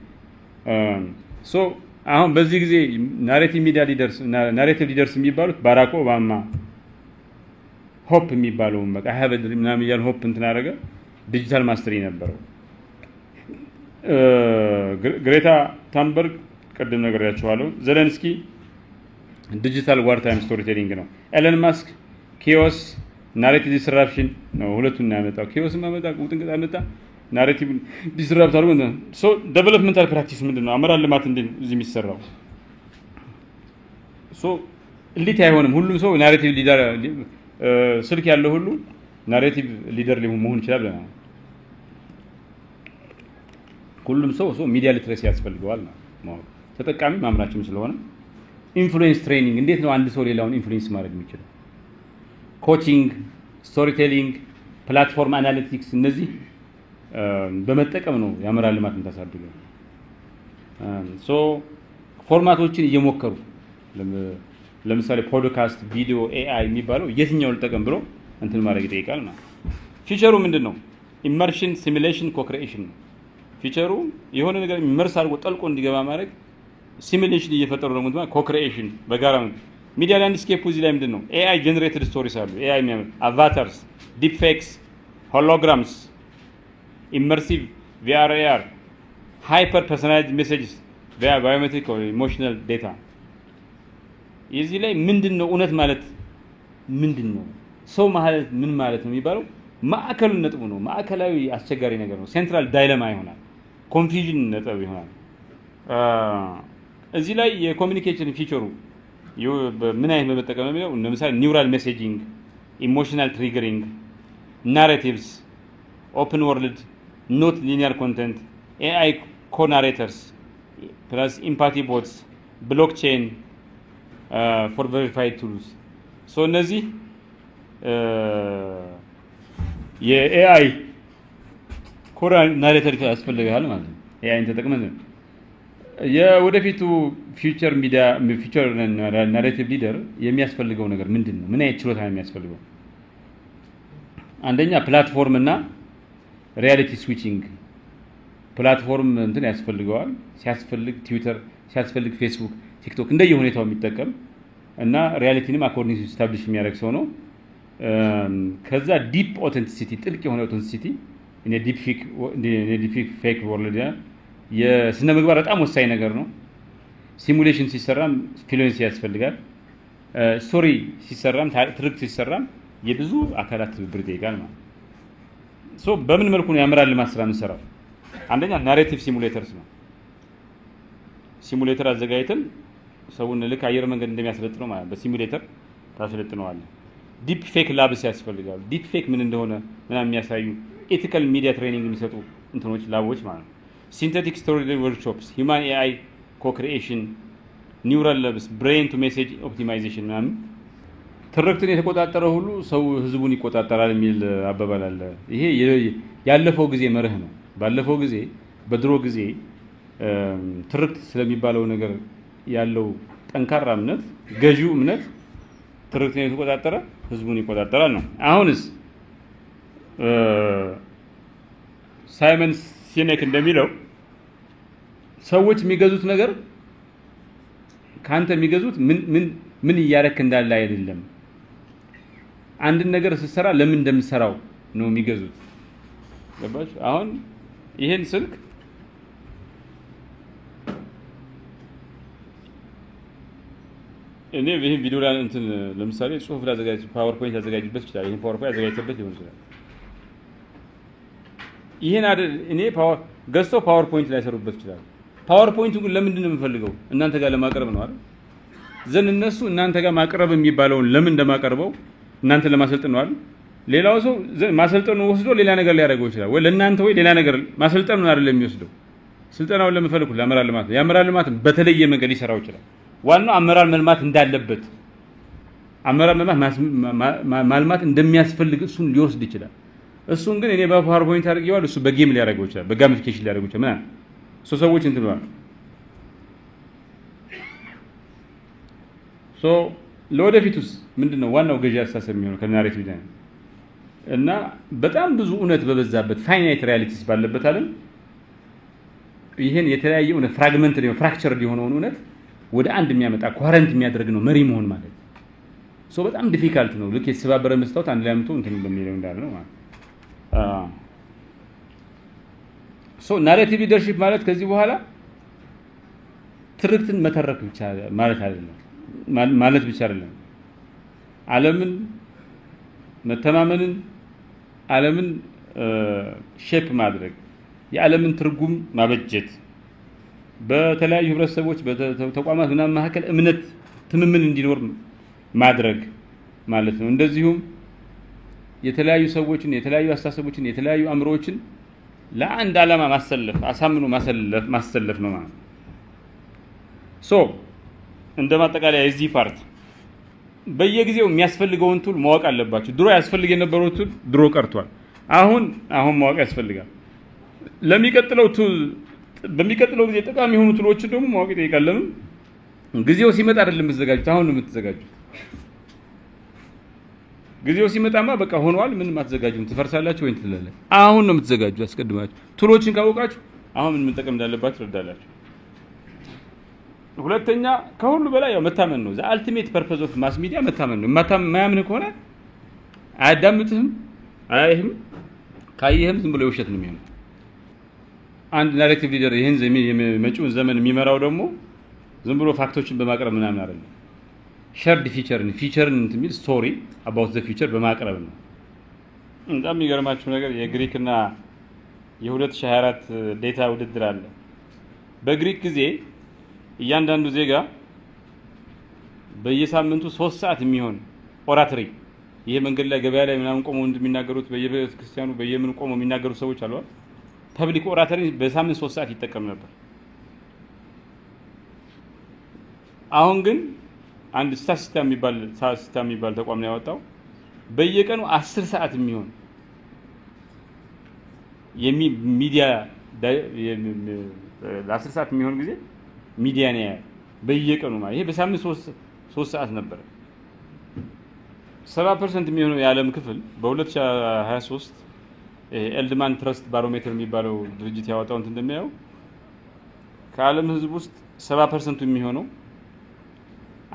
[SPEAKER 1] ሶ አሁን በዚህ ጊዜ ናሬቲቭ ሊደርስ የሚባሉት ባራክ ኦባማ ሆፕ የሚባለው በቃ ሃቭ ምናምን እያሉ ሆፕ እንትን አደረገ። ዲጂታል ማስተሪ ነበረው። ግሬታ ታምበርግ ቀደም ነግሬያቸዋለሁ። ዘለንስኪ ዲጂታል ዋር ታይም ስቶሪ ቴሊንግ ነው። ኤለን ማስክ ኪዮስ ናሬቲቭ ዲስራፕሽን ነው። ሁለቱን ያመጣው ኪዮስ ማመጣ ቁጥንቅጥ አመጣ፣ ናሬቲቭ ዲስራፕት አድርጎ ነው። ሶ ዴቨሎፕመንታል ፕራክቲስ ምንድነው? አመራር ልማት እንዴት እዚህ የሚሰራው? ሶ ሊት አይሆንም። ሁሉም ሰው ናሬቲቭ ሊደር ስልክ ያለው ሁሉ ናሬቲቭ ሊደር መሆን ይችላል ብለናል። ሁሉም ሰው ሚዲያ ሊትሬሲ ያስፈልገዋል ነው ተጠቃሚ ማምራችም ስለሆነ ኢንፍሉዌንስ ትሬኒንግ እንዴት ነው አንድ ሰው ሌላውን ኢንፍሉዌንስ ማድረግ የሚችለው? ኮቺንግ፣ ስቶሪ ቴሊንግ፣ ፕላትፎርም አናሊቲክስ እነዚህ በመጠቀም ነው የአመራር ልማት የምታሳድገው። ሶ ፎርማቶችን እየሞከሩ ለምሳሌ ፖድካስት፣ ቪዲዮ፣ ኤአይ የሚባለው የትኛው ልጠቀም ብሎ እንትን ማድረግ ይጠይቃል ማለት። ፊቸሩ ምንድነው? ኢመርሽን ሲሙሌሽን ኮክሪኤሽን ነው። ፊቸሩ የሆነ ነገር ኢመርስ አድርጎ ጠልቆ እንዲገባ ማድረግ፣ ሲሙሌሽን እየፈጠሩ ደግሞ ኮክሪኤሽን በጋራ ነው። ሚዲያ ላንድስኬፕ እዚህ ላይ ምንድነው? ኤአይ ጀነሬትድ ስቶሪስ አሉ። ኤአይ የሚያመጣ አቫታርስ፣ ዲፕ ፌክስ፣ ሆሎግራምስ፣ ኢመርሲቭ ቪአር ኤአር፣ ሃይፐር ፐርሰናላይዝድ ሜሴጅስ ቪያ ባዮሜትሪክ ኦር ኢሞሽናል ዴታ። የዚህ ላይ ምንድነው እውነት ማለት ምንድነው? ሰው ማለት ምን ማለት ነው የሚባለው ማዕከሉ ነጥቡ ነው። ማዕከላዊ አስቸጋሪ ነገር ነው። ሴንትራል ዳይለማ ይሆናል። ኮንፊውዥን ነጥብ ይሆናል። እዚህ ላይ የኮሚኒኬሽን ፊቸሩ ምን አይነት በመጠቀም ነው? ለምሳሌ ኒውራል ሜሴጂንግ፣ ኢሞሽናል ትሪገሪንግ፣ ናሬቲቭስ፣ ኦፕን ወርልድ ኖት ሊኒየር ኮንተንት፣ ኤአይ ኮናሬተርስ ፕላስ ኢምፓቲ ቦትስ፣ ብሎክቼን ፎር ቬሪፋይድ ቱልስ። ሶ እነዚህ የኤአይ ኮራ ናሬተር ያስፈልጋል ማለት ነው። ኤአይን ተጠቅመን የወደፊቱ ፊውቸር ሚዲያ ፊውቸር ናሬቲቭ ሊደር የሚያስፈልገው ነገር ምንድነው? ምን አይነት ችሎታ ነው የሚያስፈልገው? አንደኛ ፕላትፎርም እና ሪያሊቲ ስዊቺንግ። ፕላትፎርም እንትን ያስፈልገዋል። ሲያስፈልግ ትዊተር፣ ሲያስፈልግ ፌስቡክ፣ ቲክቶክ እንደየሁኔታው የሚጠቀም እና ሪያሊቲንም አኮርዲንግ ስታብሊሽ የሚያደርግ ሰው ነው። ከዛ ዲፕ ኦተንቲሲቲ ጥልቅ የሆነ ኦተንቲሲቲ እኔ ዲፕ ፌክ ወርልድ የስነ ምግባር በጣም ወሳኝ ነገር ነው። ሲሙሌሽን ሲሰራም ፍሉዌንሲ ያስፈልጋል ስቶሪ ሲሰራም ትርክት ሲሰራም የብዙ አካላት ትብብር ይጠይቃል ማለት ሶ በምን መልኩ ነው ያምራል ማስራ እንሰራው አንደኛ ናሬቲቭ ሲሙሌተርስ ነው ሲሙሌተር አዘጋጅተን ሰውን ልክ አየር መንገድ እንደሚያስለጥነው ማለት በሲሙሌተር ታስለጥነዋል ዲፕ ፌክ ላብስ ያስፈልጋል ዲፕ ፌክ ምን እንደሆነ ምናምን የሚያሳዩ ኤቲካል ሚዲያ ትሬኒንግ የሚሰጡ እንትኖች ላቦች ማለት ነው ሲንቴቲክ ስቶሪ ወርክሾፕስ ሂውማን ኤአይ ኮክሪኤሽን ኒውራል ላብስ ብሬን ቱ ሜሴጅ ኦፕቲማይዜሽን ምናምን ትርክትን የተቆጣጠረ ሁሉ ሰው ህዝቡን ይቆጣጠራል የሚል አባባል አለ ይሄ ያለፈው ጊዜ መርህ ነው ባለፈው ጊዜ በድሮ ጊዜ ትርክት ስለሚባለው ነገር ያለው ጠንካራ እምነት ገዢው እምነት ትርክትን የተቆጣጠረ ህዝቡን ይቆጣጠራል ነው አሁንስ ሳይመን ሲኔክ እንደሚለው ሰዎች የሚገዙት ነገር ካንተ የሚገዙት ምን እያረክ እንዳለ አይደለም አንድ ነገር ሲሰራ ለምን እንደምሰራው ነው የሚገዙት ገባሽ አሁን ይሄን ስልክ እኔ ይሄን ቪዲዮ ላይ እንትን ለምሳሌ ጽሁፍ ላይ አዘጋጅ ፓወርፖይንት አዘጋጅበት ይችላል ይሄን ፓወርፖይንት አዘጋጅበት ሊሆን ይችላል ይሄን አይደል እኔ ገዝተው ፓወርፖይንት ላይ ሰሩበት ይችላል ፓወርፖይንቱ ግን ለምንድን ነው የምፈልገው እናንተ ጋር ለማቅረብ ነው አይደል ዘን እነሱ እናንተ ጋር ማቅረብ የሚባለው ለምን እንደማቀርበው እናንተ ለማሰልጠን ነው አይደል ሌላው ሰው ማሰልጠኑ ወስዶ ሌላ ነገር ሊያደርገው ይችላል ወይ ለእናንተ ወይ ሌላ ነገር ማሰልጠኑ አይደለም የሚወስደው ስልጠናውን ለምፈልኩ ለአመራር ልማት ያመራር ልማት በተለየ መንገድ ይሰራው ይችላል ዋናው አመራር መልማት እንዳለበት አመራር ማልማት እንደሚያስፈልግ እሱን ሊወስድ ይችላል እሱን ግን እኔ በፓወርፖይንት አድርጌዋል እሱ በጌም ሊያደርገው ይችላል በጋሚፊኬሽን ሊያደርገው ይችላል ማለት ሰዎች እንትን ነው ሶ ለወደፊቱስ ምንድነው ዋናው ገዢ አስተሳሰብ የሚሆነው ከናሬቲቭ ላይ እና በጣም ብዙ እውነት በበዛበት ፋይናይት ሪያሊቲስ ባለበት ዓለም ይሄን የተለያየ እውነት ፍራግመንት ነው ፍራክቸርድ የሆነውን እውነት ወደ አንድ የሚያመጣ ኮሄረንት የሚያደርግ ነው መሪ መሆን ማለት ሶ በጣም ዲፊካልት ነው ልክ የተሰባበረ መስታወት አንድ ላይ አምጥቶ እንትን በሚለው እንዳለ ነው ማለት ሶ ናሬቲቭ ሊደርሺፕ ማለት ከዚህ በኋላ ትርክትን መተረክ ብቻ ማለት አይደለም ማለት ብቻ አይደለም ዓለምን መተማመንን ዓለምን ሼፕ ማድረግ የዓለምን ትርጉም ማበጀት በተለያዩ ህብረተሰቦች በተቋማት ምናምን መካከል እምነት ትምምን እንዲኖር ማድረግ ማለት ነው እንደዚሁም የተለያዩ ሰዎችን የተለያዩ አስተሳሰቦችን የተለያዩ አምሮዎችን ለአንድ ዓላማ ማሰለፍ አሳምኖ ማሰለፍ ነው ማለት ሶ እንደማጠቃለያ የዚህ ፓርት በየጊዜው የሚያስፈልገውን ቱል ማወቅ አለባችሁ ድሮ ያስፈልግ የነበረው ቱል ድሮ ቀርቷል አሁን ማወቅ ያስፈልጋል ለሚቀጥለው ቱል በሚቀጥለው ጊዜ ጠቃሚ የሆኑ ቱሎችን ደግሞ ማወቅ ይጠይቃል ለምን ጊዜው ሲመጣ አይደለም የምትዘጋጁት አሁን ነው የምትዘጋጁት ጊዜው ሲመጣማ በቃ ሆኗል ምን ማትዘጋጁም ትፈርሳላችሁ ወይ እንትላለ አሁን ነው የምትዘጋጁ አስቀድማችሁ ቱሎችን ካወቃችሁ አሁን ምን መጠቀም እንዳለባችሁ ረዳላችሁ ሁለተኛ ከሁሉ በላይ ያው መታመን ነው አልቲሜት ፐርፐዝ ኦፍ ማስ ሚዲያ መታመን ነው ማያምን ከሆነ አያዳምጥህም አይህም ካየህም ዝም ብሎ ይውሸት ነው የሚሆነው አንድ ናሬቲቭ ሊደር ይሄን የመጪውን ዘመን የሚመራው ደግሞ ዝም ብሎ ፋክቶችን በማቅረብ ምናምን አይደለም ሸርድ ፊቸርን እንትሚል ስቶሪ about the future በማቅረብ ነው በጣም የሚገርማችሁ ነገር የግሪክና የ2024 ዴታ ውድድር አለ በግሪክ ጊዜ እያንዳንዱ ዜጋ በየሳምንቱ 3 ሰዓት የሚሆን ኦራተሪ ይሄ መንገድ ላይ ገበያ ላይ ምናምን ቆመው እንደሚናገሩት በየቤተክርስቲያኑ በየምን ቆመው የሚናገሩ ሰዎች አሉ ፐብሊክ ኦራተሪ በሳምንት 3 ሰዓት ይጠቀም ነበር አሁን ግን አንድ ስታቲስቲካ የሚባል ተቋም ነው ያወጣው በየቀኑ 10 ሰዓት የሚሆን ሚዲያ ለ10 ሰዓት የሚሆን ጊዜ ሚዲያ ነው በየቀኑ ማለት ይሄ በሳምንት 3 ሰዓት ነበር 70% የሚሆነው የዓለም ክፍል በ2023 ኤልድማን ትረስት ባሮሜትር የሚባለው ድርጅት ያወጣው እንትን እንደሚያየው ከዓለም ህዝብ ውስጥ 70% የሚሆነው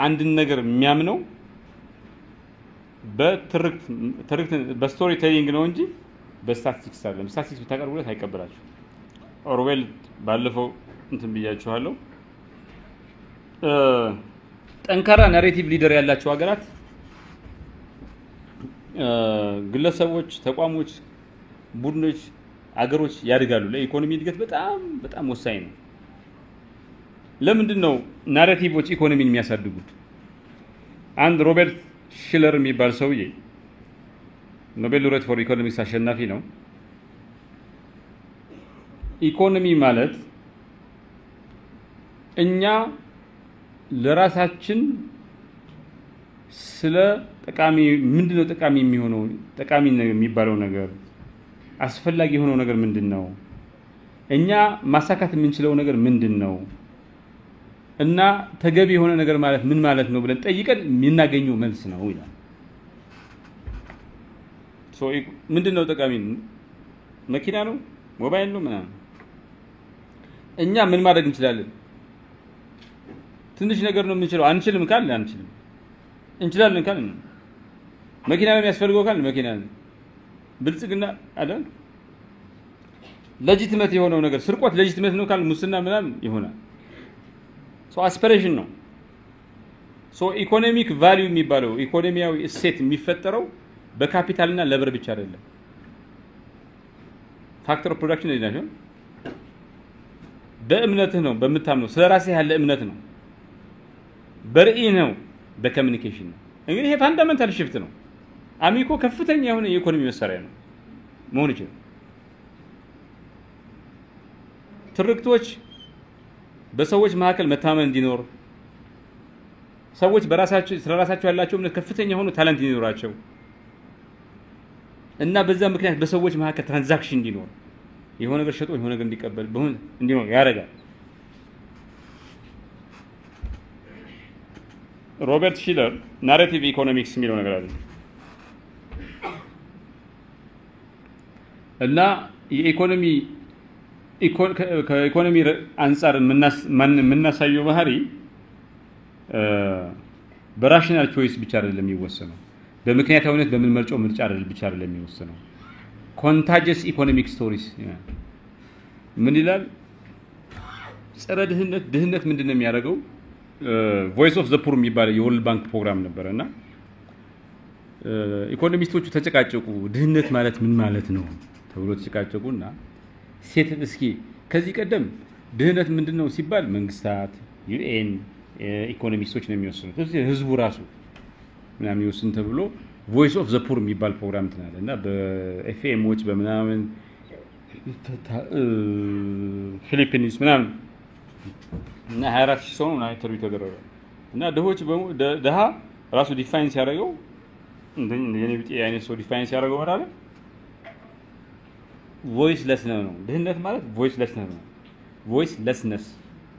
[SPEAKER 1] አንድ ነገር የሚያምነው በትርክት በስቶሪ ቴሊንግ ነው እንጂ በስታቲስቲክስ አይደለም ስታቲስቲክስ ተቀርቡለት አይቀበላችሁ ኦርዌል ባለፈው እንትን ብያችኋለሁ ጠንካራ ናሬቲቭ ሊደር ያላቸው ሀገራት ግለሰቦች፣ ተቋሞች፣ ቡድኖች፣ አገሮች ያድጋሉ። ለኢኮኖሚ እድገት በጣም በጣም ወሳኝ ነው። ለምንድን ነው ናሬቲቮች ኢኮኖሚን የሚያሳድጉት? አንድ ሮበርት ሺለር የሚባል ሰውዬ ኖቤል ሎሬት ፎር ኢኮኖሚክስ አሸናፊ ነው። ኢኮኖሚ ማለት እኛ ለራሳችን ስለ ጠቃሚ ምንድነው ጠቃሚ የሚሆነው ጠቃሚ የሚባለው ነገር አስፈላጊ የሆነው ነገር ምንድነው እኛ ማሳካት የምንችለው ነገር ምንድነው እና ተገቢ የሆነ ነገር ማለት ምን ማለት ነው ብለን ጠይቀን የምናገኘው መልስ ነው ይላል። ምንድነው ጠቃሚ? መኪና ነው? ሞባይል ነው? ምናምን እኛ ምን ማድረግ እንችላለን? ትንሽ ነገር ነው የምንችለው። አንችልም ካል አንችልም፣ እንችላለን ካል መኪና ነው የሚያስፈልገው ካል መኪና ነው። ብልጽግና አይደል? ሌጂቲሜት የሆነው ነገር ስርቆት ሌጂቲሜት ነው ካል ሙስና ምናምን ይሆናል። አስፒሬሽን ነው። ኢኮኖሚክ ቫልዩ የሚባለው ኢኮኖሚያዊ እሴት የሚፈጠረው በካፒታልና ለብር ብቻ አይደለም። ፋክተር ኦፍ ፕሮዳክሽን አይደለም። በእምነትህ ነው፣ በመታመነው ስለራስህ ያለ እምነት ነው፣ በርዕይ ነው፣ በኮሙኒኬሽን ነው። እንግዲህ ይሄ ፋንዳሜንታል ሽፍት ነው። አሚኮ ከፍተኛ የሆነ የኢኮኖሚ መሳሪያ ነው መሆን ይችላል። ትርክቶች በሰዎች መካከል መታመን እንዲኖር፣ ሰዎች በራሳቸው ስለራሳቸው ያላቸው እምነት ከፍተኛ የሆነ ታለንት እንዲኖራቸው እና በዛ ምክንያት በሰዎች መካከል ትራንዛክሽን እንዲኖር፣ የሆነ ነገር ሸጦ የሆነ ነገር እንዲቀበል እንዲኖር ያደርጋል። ሮበርት ሺለር ናሬቲቭ ኢኮኖሚክስ የሚለው ነገር አለ እና ከኢኮኖሚ አንፃር የምናሳየው ባህሪ በራሽናል ቾይስ ብቻ አይደለም የሚወሰነው፣ በምክንያታዊነት በምንመርጨው ምርጫ ብቻ አይደለም የሚወሰነው። ኮንታጂየስ ኢኮኖሚክ ስቶሪስ ምን ይላል? ጸረ ድህነት ምንድነው የሚያደርገው? ቮይስ ኦፍ ዘ ፑር የሚባለው የወርልድ ባንክ ፕሮግራም ነበርና ኢኮኖሚስቶቹ ተጨቃጨቁ። ድህነት ማለት ምን ማለት ነው ተብሎ ተጨቃጨቁና እስኪ ከዚህ ቀደም ድህነት ምንድነው ሲባል መንግስታት፣ ዩኤን፣ ኢኮኖሚስቶች ነው የሚወስኑት። ህዝቡ ራሱ ምናምን ይወስን ተብሎ ቮይስ ኦፍ ዘ ፑር የሚባል ፕሮግራም ተናለና በኤፍኤሞች በምናምን ፊሊፒንስ ምናምን እና 24000 ሰው ነው ኢንተርቪው ተደረገ እና ደሃ ራሱ ዲፋይን ሲያደርገው የኔ ብጤ አይነት ሰው ዲፋይን ሲያደርገው ማለት ቮይስለስ ነው። ድህነት ማለት ቮይስለስነስ ነው። ቮይስለስነስ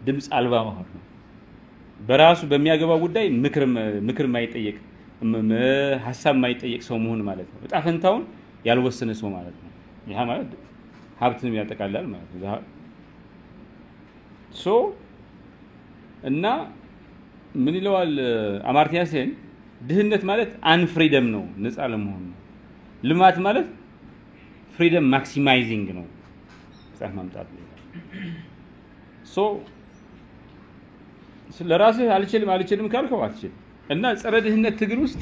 [SPEAKER 1] ድምጽ አልባ መሆን ነው። በራሱ በሚያገባው ጉዳይ ምክር ማይጠየቅ ሐሳብ ማይጠየቅ ሰው መሆን ማለት ነው። እጣ ፈንታውን ያልወሰነ ሰው ማለት ነው። ይሄ ማለት ሀብትን ያጠቃልላል ማለት ነው። እና ምን ይለዋል አማርቲያ ሴን ድህነት ማለት አንፍሪደም ነው፣ ነፃ ለመሆን ነው። ልማት ማለት ፍሪደም ማክሲማይዚንግ ነው፣ ጻፍ ማምጣት ነው። ስለራስህ አልችልም ካልከው አትችልም። እና ጸረ ድህነት ትግል ውስጥ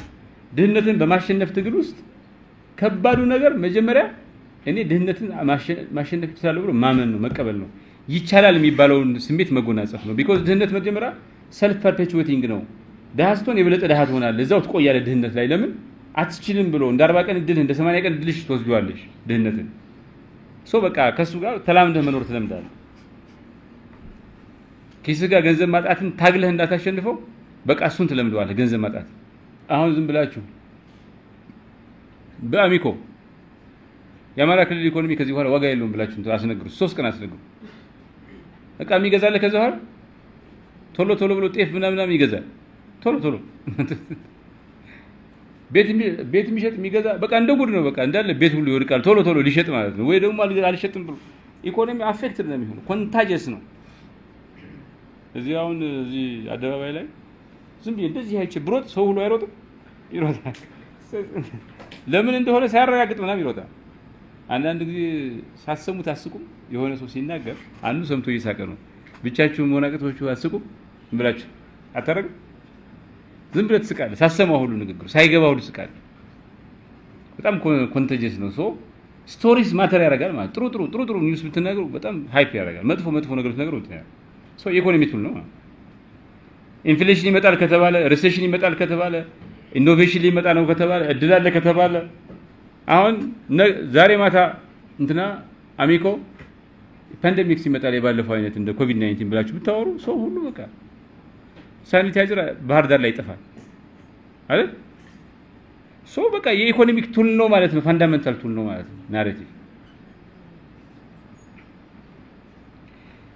[SPEAKER 1] ድህነትን በማሸነፍ ትግል ውስጥ ከባዱ ነገር መጀመሪያ እኔ ድህነትን ማሸነፍ ይችላል ብሎ ማመን ነው፣ መቀበል ነው። ይቻላል የሚባለውን ስሜት መጎናጸፍ ነው። ቢኮዝ ድህነት መጀመሪያ ሰልፍ ፐርፔቹዌቲንግ ነው። ደሃ ስትሆን የበለጠ ደሃ ትሆናለህ፣ እዛው ትቆያለህ ድህነት ላይ። ለምን አትችልም ብሎ እንደ 40 ቀን እድልህ እንደ 80 ቀን እድልሽ ትወስደዋለሽ ድህነትን። በቃ ከሱ ጋር ተላምደህ መኖር ትለምዳለህ። ኪስህ ጋር ገንዘብ ማጣትን ታግለህ እንዳታሸንፈው በቃ እሱን ትለምደዋለህ፣ ገንዘብ ማጣት። አሁን ዝም ብላችሁ በአሚኮ የአማራ ክልል ኢኮኖሚ ከዚህ በኋላ ዋጋ የለውም ብላችሁ አስነግሩ፣ 3 ቀን አስነግሩ። በቃ የሚገዛልህ ከዛ በኋላ ቶሎ ብሎ ጤፍ ምናምን ይገዛል። ቶሎ ቤት የሚሸጥ የሚገዛ በቃ እንደ ጉድ ነው። በቃ እንዳለ ቤት ሁሉ ይወድቃል ቶሎ ሊሸጥ ማለት ነው። ወይ ደግሞ አልሸጥም ብሎ ኢኮኖሚ አፌክትድ ነው የሚሆነው፣ ኮንታጂየስ ነው። እዚህ አደባባይ ላይ ዝም ብዬ እንደዚህ አይቼ ብሮጥ ሰው ሁሉ አይሮጥም? ይሮጣል። ለምን እንደሆነ ሳያረጋግጥ ምናምን ይሮጣል። አንዳንድ ጊዜ ሳሰሙት አስቁም። የሆነ ሰው ሲናገር አንዱ ሰምቶ እየሳቀ ነው። ብቻችሁ መሆናቀቶቹ አስቁም ብላችሁ አታረግ ዝም ብለህ ትስቃለህ ሳሰማው ሁሉ ንግግሩ ሳይገባ ሁሉ ትስቃለህ በጣም ኮንቴጂየስ ነው ሶ ስቶሪስ ማተር ያደርጋል ማለት ጥሩ ኒውስ ብትነግሩ በጣም ሃይፕ ያደርጋል መጥፎ ነገሮች ነገሩ እንትን ሶ ኢኮኖሚ ቱል ነው ኢንፍሌሽን ይመጣል ከተባለ ሪሴሽን ይመጣል ከተባለ ኢኖቬሽን ሊመጣ ነው ከተባለ እድል አለ ከተባለ አሁን ዛሬ ማታ እንትና አሚኮ ፓንደሚክስ ይመጣል የባለፈው አይነት እንደ ኮቪድ-19 ብላችሁ ብታወሩ ሰው ሁሉ በቃ ሳኒታይዘር ባህር ዳር ላይ ይጠፋል አይደል ሶ በቃ የኢኮኖሚክ ቱል ነው ማለት ነው ፋንዳሜንታል ቱል ነው ማለት ነው ናሬቲቭ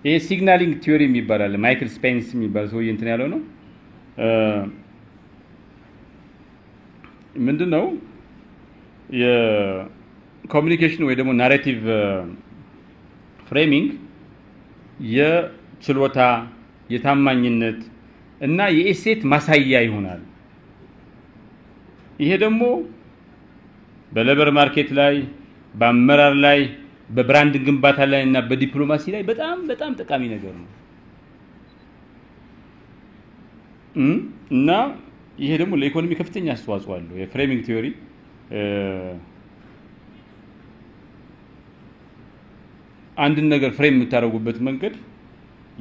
[SPEAKER 1] ይሄ ሲግናሊንግ ቲዮሪ የሚባል አለ ማይክል ስፔንስ የሚባል ሰው እንትን ያለው ነው ምንድነው የኮሙኒኬሽን ወይ ደግሞ ናሬቲቭ ፍሬሚንግ የችሎታ የታማኝነት እና የኤሴት ማሳያ ይሆናል ይሄ ደግሞ በሌበር ማርኬት ላይ በአመራር ላይ በብራንድ ግንባታ ላይ እና በዲፕሎማሲ ላይ በጣም ጠቃሚ ነገር ነው እና ይሄ ደግሞ ለኢኮኖሚ ከፍተኛ አስተዋጽኦ አለው የፍሬሚንግ ቲዮሪ አንድ ነገር ፍሬም የምታረጉበት መንገድ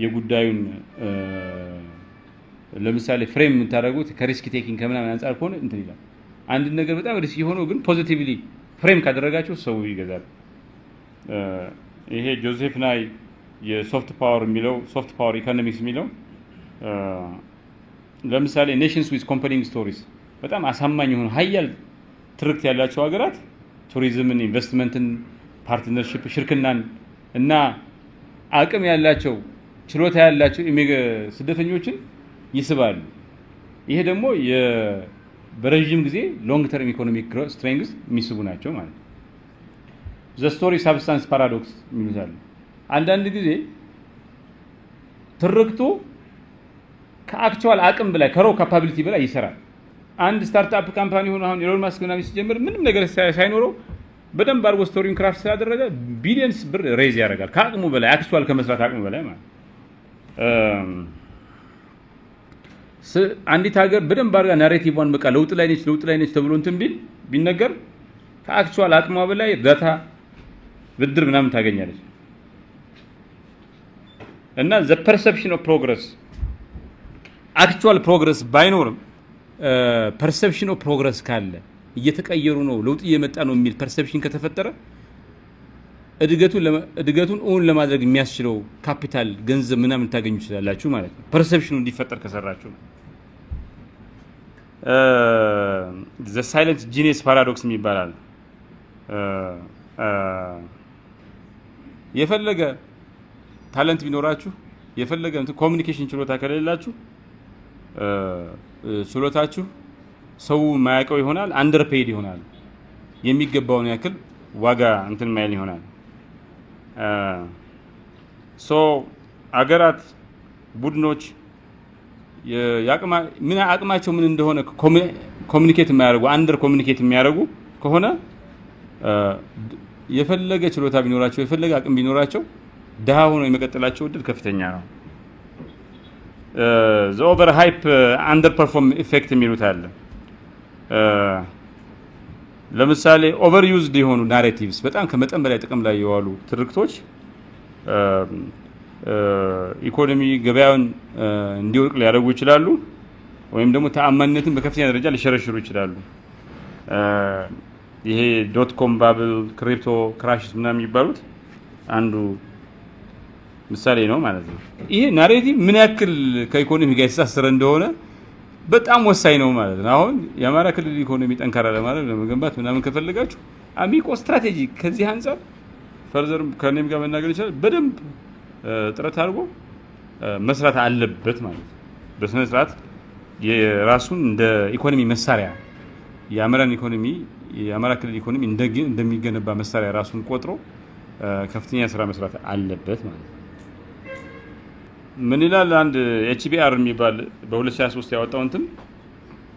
[SPEAKER 1] የጉዳዩን ለምሳሌ ፍሬም የምታረጉት ከሪስክ ቴኪንግ ከምናምን አንፃር ከሆነ እንትን ይላል አንድ ነገር በጣም ሪስክ የሆነው ግን ፖዚቲቭሊ ፍሬም ካደረጋችሁ ሰው ይገዛል ይሄ ጆሴፍ ናይ የሶፍት ፓወር ኢኮኖሚክስ የሚለው ለምሳሌ ኔሽንስ ዊዝ ኮምፐሊንግ ስቶሪስ በጣም አሳማኝ የሆኑ ሀያል ትርክት ያላቸው ሀገራት ቱሪዝምን ኢንቨስትመንትን ፓርትነርሺፕ ሽርክናን እና አቅም ያላቸው ችሎታ ያላቸው ስደተኞችን ይስባሉ ይሄ ደግሞ በረጅም ጊዜ ሎንግ ተርም ኢኮኖሚክ ስትሬንግዝ የሚስቡ ናቸው ማለት the story substance paradox የሚሉታል አንዳንድ ጊዜ ትርክቱ ከአክቹዋል አቅም በላይ ከሮ ካፓቢሊቲ በላይ ይሰራል አንድ ስታርትአፕ ካምፓኒ ሆኖ አሁን ኤሎን ማስክ ምናምን ሲጀምር ምንም ነገር ሳይኖረው በደንብ አርጎ ስቶሪውን ክራፍት ስላደረገ ቢሊየንስ ብር ሬዝ ያደርጋል ከአቅሙ በላይ አክቹዋል ከመስራት አቅሙ በላይ ማለት አንዲት ሀገር በደንብ አርጋ ናሬቲቭዋን በቃ ለውጥ ላይ ነች ተብሎ እንትን ቢነገር ከአክቹዋል አቅሟ በላይ ዳታ ብድር ምናምን ታገኛለች እና the perception of progress actual progress ባይኖርም perception of progress ካለ እየተቀየሩ ነው ለውጥ እየመጣ ነው የሚል perception ከተፈጠረ እድገቱን ኦን ለማድረግ የሚያስችለው ካፒታል ገንዘብ ምናምን ታገኙ ይችላልላችሁ ማለት ነው perception እንዲፈጠር ከሰራችሁ the silent genius paradox የሚባላል የፈለገ ታለንት ቢኖራችሁ የፈለገ ኮሙኒኬሽን ችሎታ ከሌላችሁ ችሎታችሁ ሰው ማያቀው ይሆናል አንደርፔይድ ይሆናል የሚገባውን ያክል ዋጋ እንትን ማይል ይሆናል ሶ አገራት ቡድኖች ምን አቅማቸው ምን እንደሆነ ኮሙኒኬት የማያደርጉ አንደር ኮሙኒኬት የሚያደርጉ ከሆነ የፈለገ ችሎታ ቢኖራቸው የፈለገ አቅም ቢኖራቸው ደሃ ሆኖ የመቀጠላቸው እድል ከፍተኛ ነው the over hype under perform effect የሚሉት አለ ለምሳሌ ኦቨር ዩዝድ የሆኑ ናሬቲቭስ በጣም ከመጠን በላይ ጥቅም ላይ የዋሉ ትርክቶች ኢኮኖሚ ገበያውን እንዲወርቅ ሊያደርጉ ይችላሉ ወይም ደግሞ ተአማንነትን በከፍተኛ ደረጃ ሊሸረሽሩ ይችላሉ ይሄ .com ባብል ክሪፕቶ ክራሽስ ምናምን የሚባሉት አንዱ ምሳሌ ነው ማለት ነው ይሄ ናሬቲቭ ምን ያክል ከኢኮኖሚ ጋር የተሳሰረ እንደሆነ በጣም ወሳኝ ነው ማለት ነው አሁን የአማራ ክልል ኢኮኖሚ ጠንካራ ለማድረግ ለመገንባት ምናምን ከፈለጋችሁ አሚኮ ስትራቴጂ ከዚህ አንፃር ፈርዘር ከኔም ጋር መናገር ይችላል በደንብ ጥረት አድርጎ መስራት አለበት ማለት ነው በስነ ስርዓት የራሱን እንደ ኢኮኖሚ መሳሪያ የአማራ ክልል ኢኮኖሚ እንደሚገነባ መሳሪያ ራሱን ቆጥሮ ከፍተኛ ስራ መስራት አለበት ማለት ነው ምን ይላል አንድ HBR የሚባል በ2023 ያወጣው እንትን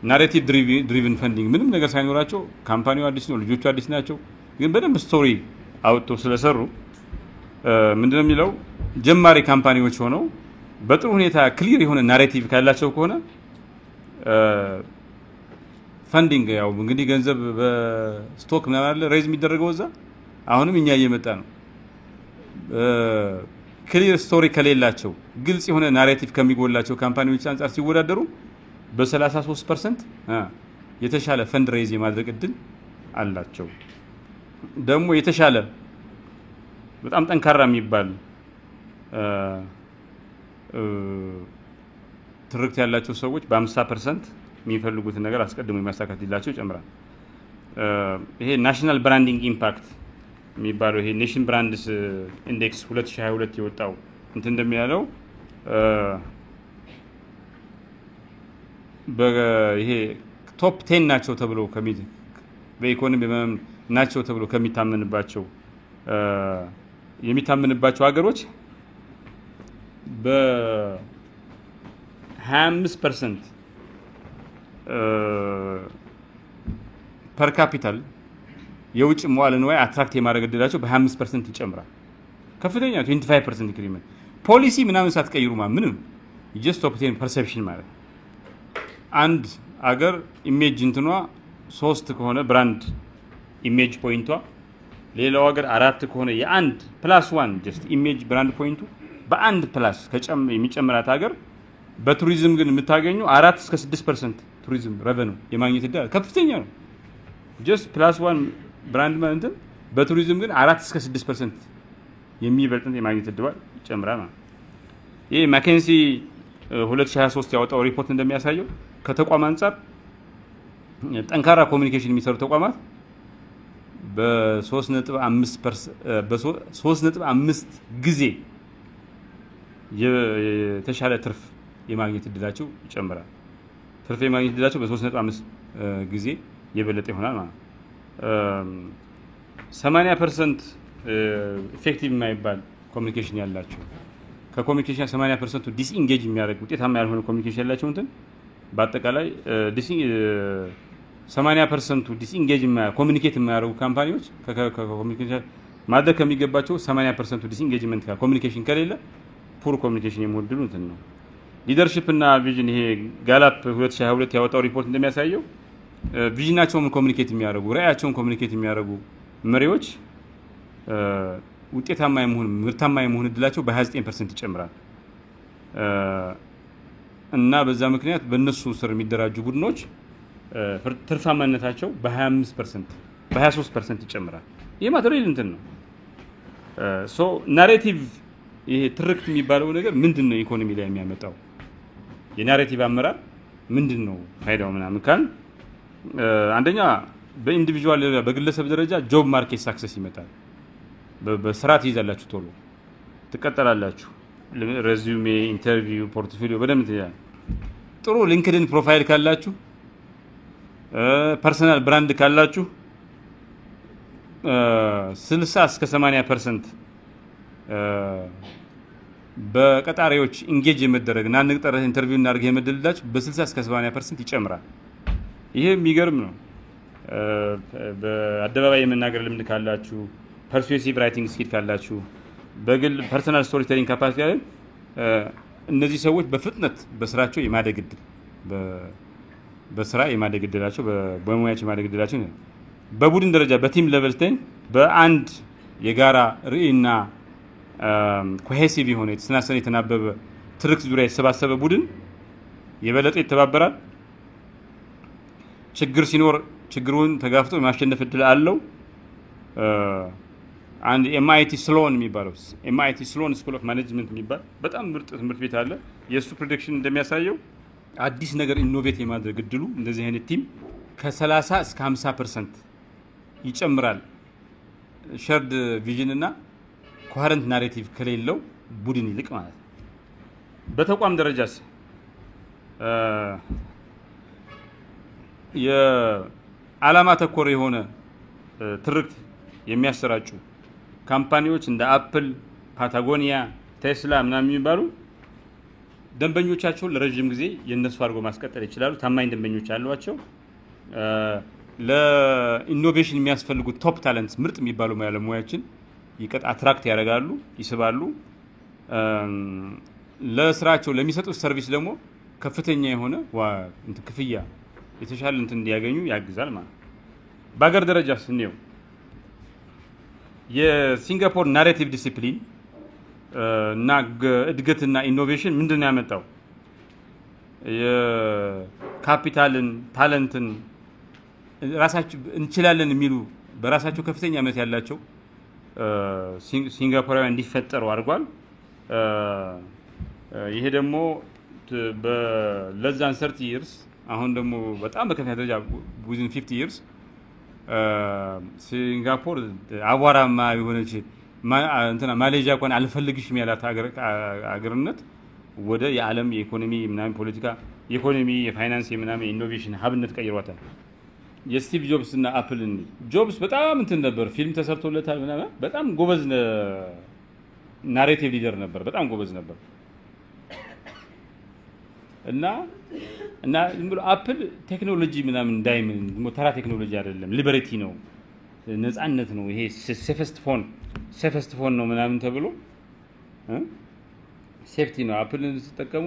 [SPEAKER 1] ናሬቲቭ ድሪቨን ፈንዲንግ ምንም ነገር ሳይኖራቸው ካምፓኒው አዲስ ነው ልጆቹ አዲስ ናቸው ግን በደንብ ስቶሪ አውጥቶ ስለሰሩ ምንድነው የሚለው ጀማሪ ካምፓኒዎች ሆነው በጥሩ ሁኔታ ክሊር የሆነ ናሬቲቭ ካላቸው ከሆነ ፈንዲንግ ያው እንግዲህ ገንዘብ በስቶክ ምናምን አለ ሬዝ የሚደረገው እዛ አሁንም እኛ እየመጣ ነው። ክሊር ስቶሪ ከሌላቸው ግልጽ የሆነ ናሬቲቭ ከሚጎላቸው ካምፓኒዎች አንፃር ሲወዳደሩ በ33% የተሻለ ፈንድ ሬዝ የማድረግ እድል አላቸው። ደግሞ የተሻለ በጣም ጠንካራ የሚባል ትርክት ያላቸው ሰዎች በ50% የሚፈልጉትን ነገር አስቀድሞ የሚያሳካት ይላቸው ይጨምራል። ይሄ ናሽናል ብራንዲንግ ኢምፓክት የሚባለው ይሄ ኔሽን ብራንድስ ኢንዴክስ 2022 የወጣው እንትን እንደሚያለው ይሄ ቶፕ 10 ናቸው ተብሎ በኢኮኖሚ ናቸው ተብሎ የሚታመንባቸው ሀገሮች በ25% ፐር ካፒታል የውጭ መዋለ ንዋይ አትራክት የማድረግ እድላቸው በ25% ይጨምራል። ከፍተኛ 25% ኢንክሪመንት ፖሊሲ ምናምን ሳትቀይሩ ምንም just obtain perception ማለት አንድ አገር ኢሜጅ እንትኗ 3 ከሆነ ብራንድ ኢሜጅ ፖይንቷ ሌላው ሀገር 4 ከሆነ የአንድ +1 just ኢሜጅ ብራንድ ፖይንቱ በአንድ ፕላስ የሚጨምራት ሀገር በቱሪዝም ግን የምታገኙ 4 እስከ 6% ቱሪዝም ሬቨኑ የማግኘት እድል ከፍተኛ ነው። just +1 ብራንድ ማለት በቱሪዝም ግን 4 እስከ 6% የሚበልጥ የማግኘት እድል ይጨምራል ማለት። ይሄ ማኬንሲ 2023 ያወጣው ሪፖርት እንደሚያሳየው ከተቋም አንፃር ጠንካራ ኮሙኒኬሽን የሚሰሩ ተቋማት በ3.5 ጊዜ የተሻለ ትርፍ የማግኘት እድላቸው ይጨምራል። ትርፍ የማግኘት እድላቸው በ3.5 ጊዜ የበለጠ ይሆናል ማለት ነው። 80% ኢፌክቲቭ የማይባል ኮሙኒኬሽን ያላቸው ከኮሙኒኬሽን 80% ዲስኢንጌጅ የሚያደርግ ውጤታማ ያልሆነ ኮሙኒኬሽን ያላቸው በአጠቃላይ 80% ዲስኢንጌጅ ኮሙኒኬት የማያደርጉ ካምፓኒዎች ከኮሙኒኬሽን ማድረግ ከሚገባቸው 80% ዲስኢንጌጅመንት ኮሙኒኬሽን ከሌለ ፑር ኮሙኒኬሽን የሞድሉ ነው። ሊደርሺፕ እና ቪዥን ይሄ ጋላፕ 2022 ያወጣው ሪፖርት እንደሚያሳየው ቪዥናቸውን ኮሙኒኬት የሚያደርጉ ራዕያቸውን ኮሙኒኬት የሚያደርጉ መሪዎች ውጤታማ ምርታማ የመሆን እድላቸው በ29% ይጨምራል። እና በዛ ምክንያት በእነሱ ስር የሚደራጁ ቡድኖች ትርፋማነታቸው በ23% ይጨምራል። ይሄ ማተሪያል እንትን ነው። ሶ ናሬቲቭ ይሄ ትርክት የሚባለው ነገር ምንድነው ኢኮኖሚ ላይ የሚያመጣው የናሬቲቭ አመራር ምንድነው ፋይዳው ምናምን ካል አንደኛ በኢንዲቪጁዋል በግለሰብ ደረጃ ጆብ ማርኬት ሳክሰስ ይመጣል። በስራት ይዛላችሁ ቶሎ ትቀጠላላችሁ። ሬዚዩሜ ኢንተርቪው ፖርትፎሊዮ በደምብ ይያል። ጥሩ ሊንክድኢን ፕሮፋይል ካላችሁ ፐርሰናል ብራንድ ካላችሁ 60 እስከ 80% በቀጣሪዎች ኢንጌጅ የመደረግ እና ንቅጠረ ኢንተርቪው እናድርግ የመደልላችሁ በ60 እስከ 80% ይጨምራል። ይሄ የሚገርም ነው። በአደባባይ የመናገር ልምድ ካላችሁ ፐርሱሲቭ ራይቲንግ ስኪል ካላችሁ በግል ፐርሰናል ስቶሪ ቴሊንግ ካፓሲቲ ያለ እነዚህ ሰዎች በፍጥነት በስራቸው የማደግ እድል በስራ የማደግ እድላቸው በሙያቸው የማደግ እድላቸው በቡድን ደረጃ በቲም ሌቨል በአንድ የጋራ ርዕይና ኮሄሲቭ የሆነ የተሰናሰነ የተናበበ ትርክት ዙሪያ የተሰባሰበ ቡድን የበለጠ ይተባበራል። ችግር ሲኖር ችግሩን ተጋፍጦ የማሸነፍ እድል አለው። አንድ MIT ስሎን የሚባለው MIT ስሎን ስኩል ኦፍ ማኔጅመንት የሚባል በጣም ምርጥ ትምህርት ቤት አለ። የሱ ፕሬዲክሽን እንደሚያሳየው አዲስ ነገር ኢኖቬት የማድረግ እድሉ እንደዚህ አይነት ቲም ከ30 እስከ 50% ይጨምራል። ሸርድ ቪዥን እና ኮሄረንት ናሬቲቭ ከሌለው ቡድን ይልቅ ማለት ነው። በተቋም ደረጃስ የዓላማ ተኮር የሆነ ትርክት የሚያሰራጩ ካምፓኒዎች እንደ አፕል፣ ፓታጎኒያ፣ ቴስላ ምናምን የሚባሉ ደንበኞቻቸውን ለረጅም ጊዜ የነሱ አድርጎ ማስቀጠል ይችላሉ። ታማኝ ደንበኞች አሏቸው። ለኢኖቬሽን የሚያስፈልጉ ቶፕ ታለንትስ ምርጥ የሚባሉ ባለሙያዎችን አትራክት ያደርጋሉ፣ ይስባሉ። ለስራቸው ለሚሰጡት ሰርቪስ ደግሞ ከፍተኛ የሆነ ክፍያ የተሻለ እንትን እንዲያገኙ ያግዛል ማለት ነው። በአገር ደረጃ ስንየው የሲንጋፖር ናሬቲቭ ዲሲፕሊን እና እድገትና ኢኖቬሽን ምንድነው ያመጣው? የካፒታልን ታለንትን ራሳቸው እንችላለን የሚሉ በራሳቸው ከፍተኛ እምነት ያላቸው ሲንጋፖራውያን እንዲፈጠሩ አድርጓል። ይሄ ደግሞ በለዛን 30 years አሁን ደግሞ በጣም በከፍተኛ ደረጃ within 50 years ሲንጋፖር አቧራማ የሆነች እንትና ማሌዥያ እንኳን አልፈልግሽም ያላት አገርነት ወደ የዓለም የኢኮኖሚ ምናምን ፖለቲካ የኢኮኖሚ የፋይናንስ የምናምን ኢኖቬሽን ሀብነት ቀይሯታል። የስቲቭ ጆብስ እና አፕል ጆብስ በጣም እንትን ነበር፣ ፊልም ተሰርቶለታል ምናምን፣ በጣም ጎበዝ ናሬቲቭ ሊደር ነበር፣ በጣም ጎበዝ ነበር። እና ዝም ብሎ አፕል ቴክኖሎጂ ምናምን ዳይመንድ ተራ ቴክኖሎጂ አይደለም፣ ሊበሬቲ ነው፣ ነፃነት ነው፣ ይሄ ሴፈስት ፎን ነው ምናምን ተብሎ ሴፍቲ ነው። አፕልን ሲጠቀሙ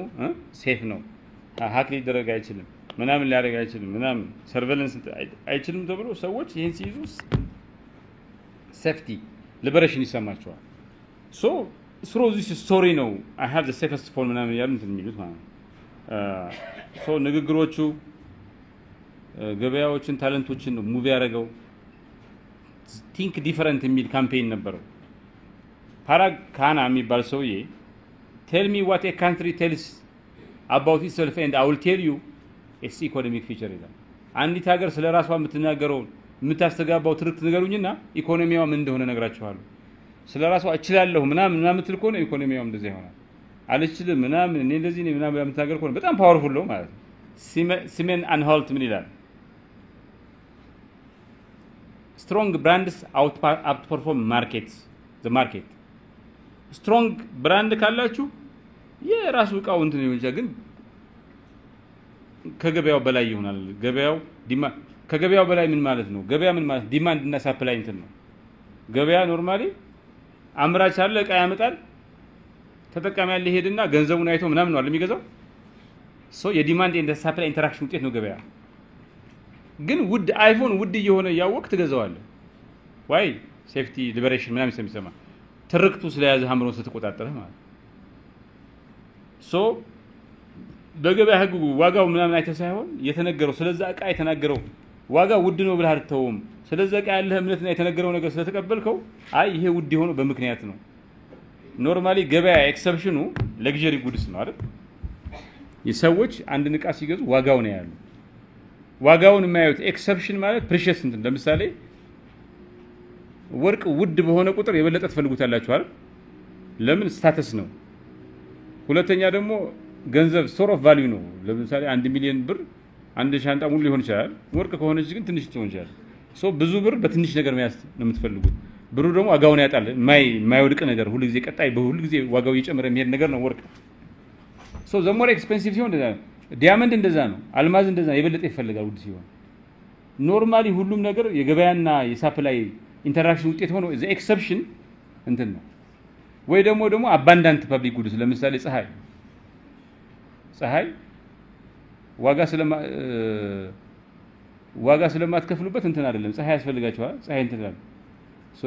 [SPEAKER 1] ሴፍ ነው፣ ሀክ ሊደረግ አይችልም ምናምን ሊያደርግ አይችልም ምናምን ሰርቬለንስ አይችልም ተብሎ ሰዎች ይሄን ሲይዙ ሴፍቲ ሊበሬሽን ይሰማቸዋል። ሶ ስሮ ዚስ ስቶሪ ነው አይ ሃቭ ዘ ሴፈስት ፎን ምናምን ያሉ እንትን የሚሉት ማለት ነው። ሶ ንግግሮቹ ገበያዎችን ታለንቶችን ነው ሙቭ ያደረገው። ቲንክ ዲፈረንት የሚል ካምፔን ነበረው። ፓራግ ካና የሚባል ሰውዬ ቴል ሚ ዋት ኤ ካንትሪ ቴልስ አባውት ኢትሰልፍ ኤንድ አይ ዊል ቴል ዩ ኢትስ ኢኮኖሚክ ፊቸር ይላል። አንዲት ሀገር ስለ ራሷ የምትናገረው የምታስተጋባው ትርክት ንገሩኝና ኢኮኖሚዋ ምን እንደሆነ ነግራችኋለሁ። ስለ ራሷ እችላለሁ ምናምን የምትል ከሆነ ኢኮኖሚዋም እንደዛ ይሆናል። አልችልም ምናምን እኔ እንደዚህ ነኝ ምናምን የምትናገር ከሆነ በጣም ፓወርፉል ነው ማለት ነው። ሲሜን አንሆልት ምን ይላል? ስትሮንግ ብራንድስ አውትፐርፎርም ማርኬትስ ዘ ማርኬት። ስትሮንግ ብራንድ ካላችሁ የራሱ እቃው እንትን ይሆን ይችላል፣ ግን ከገበያው በላይ ይሆናል። ከገበያው በላይ ምን ማለት ነው? ገበያ ምን ማለት ዲማንድ እና ሳፕላይ እንትን ነው። ገበያ ኖርማሊ አምራች አለ እቃ ያመጣል፣ ተጠቃሚ ያለ ሄድና ገንዘቡን አይቶ ምናምን ነው የሚገዛው። ሶ የዲማንድ ኤንድ ሳፕላይ ኢንተራክሽን ውጤት ነው ገበያ። ግን ውድ አይፎን ውድ እየሆነ ያወቅ ትገዛዋለህ። ዋይ ሴፍቲ ሊበሬሽን ምናምን ስለሚሰማ ትርክቱ ስለያዘ አምሮን ስትቆጣጠረህ ማለት ሶ በገበያ ህጉ ዋጋው ምናምን አይተ ሳይሆን የተነገረው ስለዛ እቃ የተናገረው ዋጋ ውድ ነው ብለህ አትተውም። ስለዛ እቃ ያለህ እምነትና የተነገረው ነገር ስለተቀበልከው አይ ይሄ ውድ የሆነው በምክንያት ነው። ኖርማሊ ገበያ ኤክሰፕሽኑ ለግዠሪ ጉድስ ነው አይደል? የሰዎች አንድን እቃ ሲገዙ ዋጋው ነው ያለው። ዋጋውን የማያዩት ኤክሰፕሽን ማለት ፕሪሺየስ እንትን ለምሳሌ ወርቅ ውድ በሆነ ቁጥር የበለጠ ትፈልጉታላችሁ አይደል? ለምን? ስታተስ ነው። ሁለተኛ ደግሞ ገንዘብ ስቶር ኦፍ ቫልዩ ነው። ለምሳሌ 1 ሚሊዮን ብር አንድ ሻንጣ ሙሉ ሊሆን ይችላል። ወርቅ ከሆነች ግን ትንሽ ትሆን ይችላል። ሶ ብዙ ብር በትንሽ ነገር መያዝ ነው የምትፈልጉት። ብሩ ደግሞ ዋጋውን ያጣል። የማይወድቅ ነገር ሁሉ ጊዜ ቀጣይ በሁሉ ጊዜ ዋጋው እየጨመረ የሚሄድ ነገር ነው ወርቅ። ሶ ዘሞር ኤክስፔንሲቭ ሲሆን እንደዛ ነው። ዲያመንድ እንደዛ ነው። አልማዝ እንደዛ የበለጠ ይፈልጋል ውድ ሲሆን። ኖርማሊ ሁሉም ነገር የገበያና የሳፕላይ ኢንተራክሽን ውጤት ሆኖ ዘ ኤክሰፕሽን እንትን ነው። ወይ ደግሞ አባንዳንት ፐብሊክ ጉድስ ለምሳሌ ፀሐይ ዋጋ ስለማትከፍሉበት እንትን አይደለም። ፀሐይ ያስፈልጋችኋል። ፀሐይ እንትን አይደለም። ሶ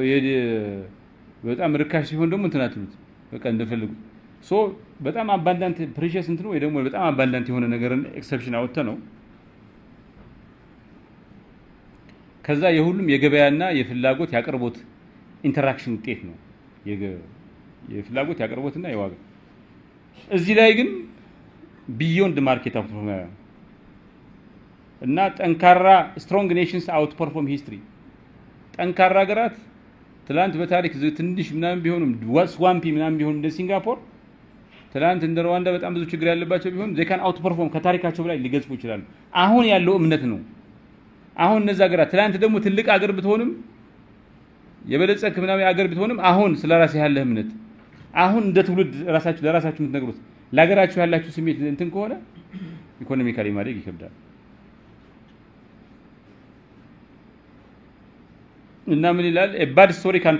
[SPEAKER 1] በጣም ርካሽ ሲሆን ደግሞ እንትን አትሉት በቃ እንደፈልጉ። ሶ በጣም አባንዳንት ፕሪሺየስ እንትን ወይ ደግሞ በጣም አባንዳንት የሆነ ነገርን ኤክሰፕሽን አውጥተ ነው። ከዛ የሁሉም የገበያና የፍላጎት ያቀርቦት ኢንተራክሽን ውጤት ነው። የፍላጎት ያቀርቦትና የዋጋ እዚህ ላይ ግን ቢዮንድ ማርኬት አውትፐርፎርም እና ጠንካራ ስትሮንግ ኔሽንስ አውትፐርፎርም ሂስትሪ። ጠንካራ ሀገራት ትላንት በታሪክ ትንሽ ምናምን ቢሆንም ስዋምፒ ምናምን ቢሆንም እንደ ሲንጋፖር ትላንት እንደ ሩዋንዳ በጣም ብዙ ችግር ያለባቸው ቢሆን they can outperform ከታሪካቸው ላይ ሊገዝፉ ይችላሉ። አሁን ያለው እምነት ነው። አሁን እነዛ ሀገራት ትላንት ደግሞ ትልቅ ሀገር ብትሆንም የበለጸክ ምናምን ሀገር ብትሆንም አሁን ስለራስህ ያለህ እምነት አሁን እንደ ትውልድ ለራሳችሁ የምትነግሩት ለሀገራችሁ ያላችሁ ስሜት እንትን ከሆነ ኢኮኖሚካሊ ማደግ ይከብዳል። እና ምን ይላል? a bad story can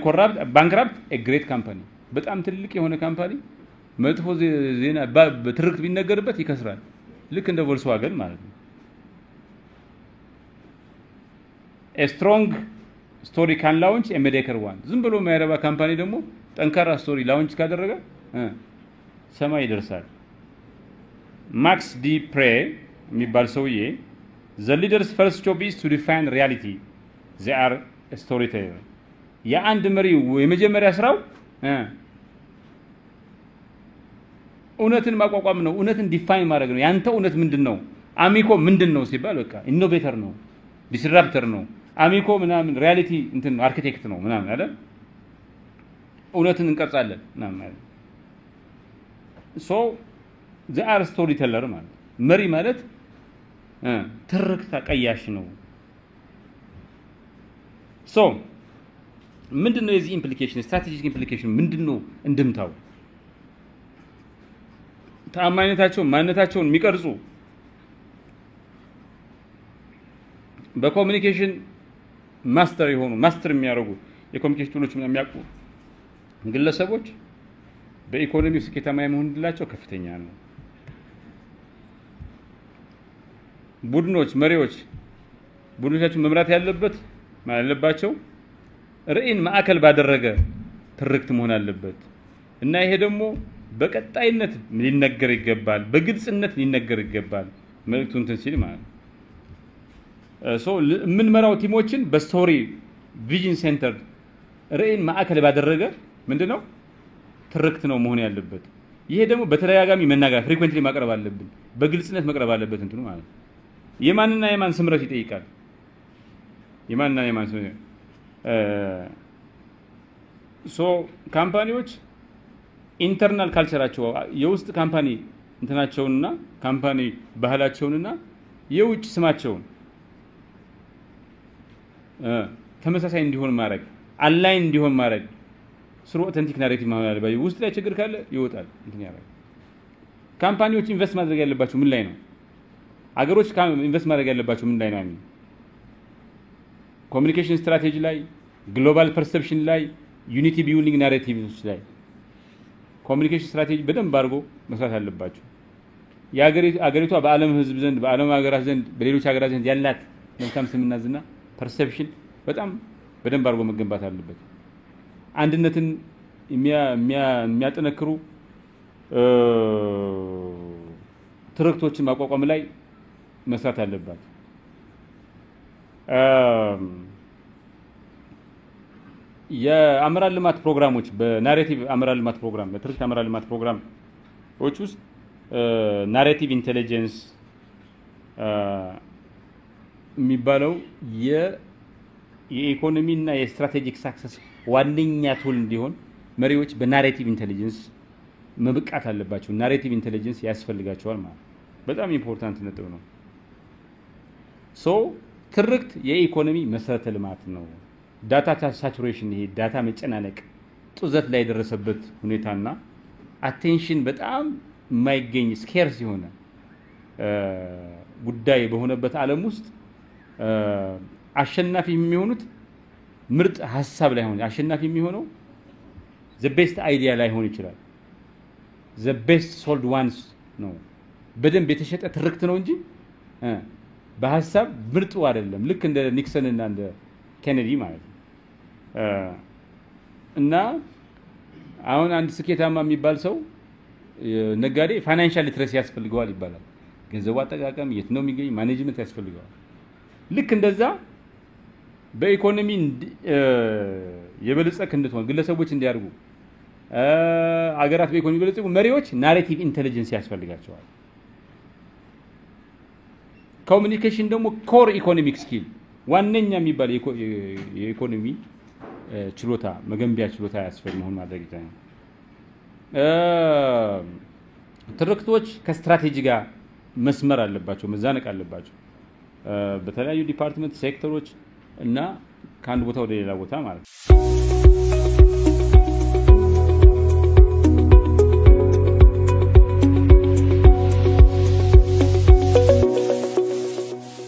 [SPEAKER 1] bankrupt a great company። በጣም ትልቅ የሆነ ካምፓኒ መጥፎ ዜና በትርክት ቢነገርበት ይከስራል ልክ እንደ ቮልክስዋገን ማለት ነው a strong story can launch a mediocre one ዝም ብሎ ማይረባ ካምፓኒ ደግሞ ጠንካራ ስቶሪ ላውንች ካደረገ ሰማይ ይደርሳል ማክስ ዲ ፕሬ የሚባል ሰውዬ the leader's first job is to define reality they are a storyteller የአንድ መሪ የመጀመሪያ ስራው እውነትን ማቋቋም ነው እውነትን ዲፋይን ማድረግ ነው ያንተ እውነት ምንድነው አሚኮ ምንድነው ሲባል በቃ ኢኖቬተር ነው ዲስራፕተር ነው አሚኮ ምናምን ሪያሊቲ እንትን አርኪቴክት ነው ምናምን አይደል እውነትን እንቀርጻለን ምናምን አይደል so they are storyteller ማለት መሪ ማለት ትርክት አቀያሽ ነው so ምንድነው የዚህ ኢምፕሊኬሽን ስትራቴጂክ ኢምፕሊኬሽን ምንድነው እንድምታው ማንነታቸውን የሚቀርጹ በኮሙኒኬሽን ማስተር የሚያደርጉ የኮሙኒኬሽን ቱሎች የሚያውቁ ግለሰቦች በኢኮኖሚው ስኬታማ የመሆን ዕድላቸው ከፍተኛ ነው ቡድኖቻቸው መምራት ያለባቸው ራዕይን ማዕከል ባደረገ ትርክት መሆን አለበት እና ይሄ ደግሞ በቀጣይነት ሊነገር ይገባል በግልጽነት ሊነገር ይገባል መልእክቱን እንትን ሲል ማለት ሶ ምን መራው ቲሞችን በስቶሪ ቪዥን ሴንተር ራዕይን ማዕከል ባደረገ ምንድነው ትርክት ነው መሆን ያለበት ይሄ ደግሞ በተደጋጋሚ መናገር ፍሪኩዌንትሊ ማቅረብ አለብን በግልጽነት መቅረብ አለበት እንትኑ ማለት የማንና የማን ስምረት ይጠይቃል የማንና የማን ስምረት ሶ ካምፓኒዎች ኢንተርናል ካልቸራቸው የውስጥ ካምፓኒ እንትናቸውንና ካምፓኒ ባህላቸውንና የውጭ ስማቸውን ተመሳሳይ እንዲሆን ማድረግ አላይን እንዲሆን ማድረግ ስሩ ኦተንቲክ ናሬቲቭ ማለት አለባይ ውስጥ ላይ ችግር ካለ ይወጣል እንትን ያደርጋል ካምፓኒዎች ኢንቨስት ማድረግ ያለባቸው ምን ላይ ነው አገሮች ኢንቨስት ማድረግ ያለባቸው ምን ላይ ነው አሚን ኮሙኒኬሽን ስትራቴጂ ላይ ግሎባል ፐርሰፕሽን ላይ ዩኒቲ ቢልዲንግ ናሬቲቭስ ላይ ኮሙኒኬሽን ስትራቴጂ በደንብ አድርጎ መስራት አለባቸው የአገሪቷ በአለም ህዝብ ዘንድ በአለም ሀገራት ዘንድ በሌሎች ሀገራት ዘንድ ያላት መልካም ስምና ዝና ፐርሰፕሽን በጣም በደንብ አድርጎ መገንባት አለበት አንድነትን የሚያጠነክሩ ትርክቶችን ማቋቋም ላይ መስራት አለባት የአመራር ልማት ፕሮግራሞች በናሬቲቭ አመራር ልማት ፕሮግራም በትርክት አመራር ልማት ፕሮግራሞች ውስጥ ናሬቲቭ ኢንተለጀንስ የሚባለው የኢኮኖሚና የስትራቴጂክ ሳክሰስ ዋነኛ ቱል እንዲሆን መሪዎች በናሬቲቭ ኢንተለጀንስ መብቃት አለባቸው ናሬቲቭ ኢንተለጀንስ ያስፈልጋቸዋል ማለት በጣም ኢምፖርታንት ነጥብ ነው ሶ ትርክት የኢኮኖሚ መሰረተ ልማት ነው ዳታ ሳቹሬሽን ይሄ ዳታ መጨናነቅ ጡዘት ላይ ደረሰበት ሁኔታና አቴንሽን በጣም የማይገኝ ስኬርስ የሆነ ጉዳይ በሆነበት ዓለም ውስጥ አሸናፊ የሚሆኑት ምርጥ ሐሳብ ላይ ሆነ አሸናፊ የሚሆነው the best idea ላይ ሆነ ይችላል the best sold ones ነው በደንብ የተሸጠ ትርክት ነው እንጂ በሐሳብ ምርጡ አይደለም ልክ እንደ ኒክሰን እና እንደ ኬኔዲ ማለት ነው እና አሁን አንድ ስኬታማ የሚባል ሰው ነጋዴ ፋይናንሻል ሊትረሲ ያስፈልገዋል ይባላል ገንዘብ አጠቃቀም የት ነው የሚገኝ ማኔጅመንት ያስፈልገዋል ልክ እንደዛ በኢኮኖሚ የበለጸክ እንድትሆን ግለሰቦች እንዲያርጉ አገራት በኢኮኖሚ በለጸቁ መሪዎች ናሬቲቭ ኢንተለጀንስ ያስፈልጋቸዋል ኮሙኒኬሽን ደግሞ ኮር ኢኮኖሚክ ስኪል ዋነኛ የሚባል የኢኮኖሚ ችሎታ መገንቢያ ችሎታ ያስፈልግ መሆን ማድረግ ይችላል ትርክቶች ከስትራቴጂ ጋር መስመር አለባቸው መዛነቅ አለባቸው በተለያዩ ዲፓርትመንት ሴክተሮች እና ከአንድ ቦታ ወደ ሌላ ቦታ ማለት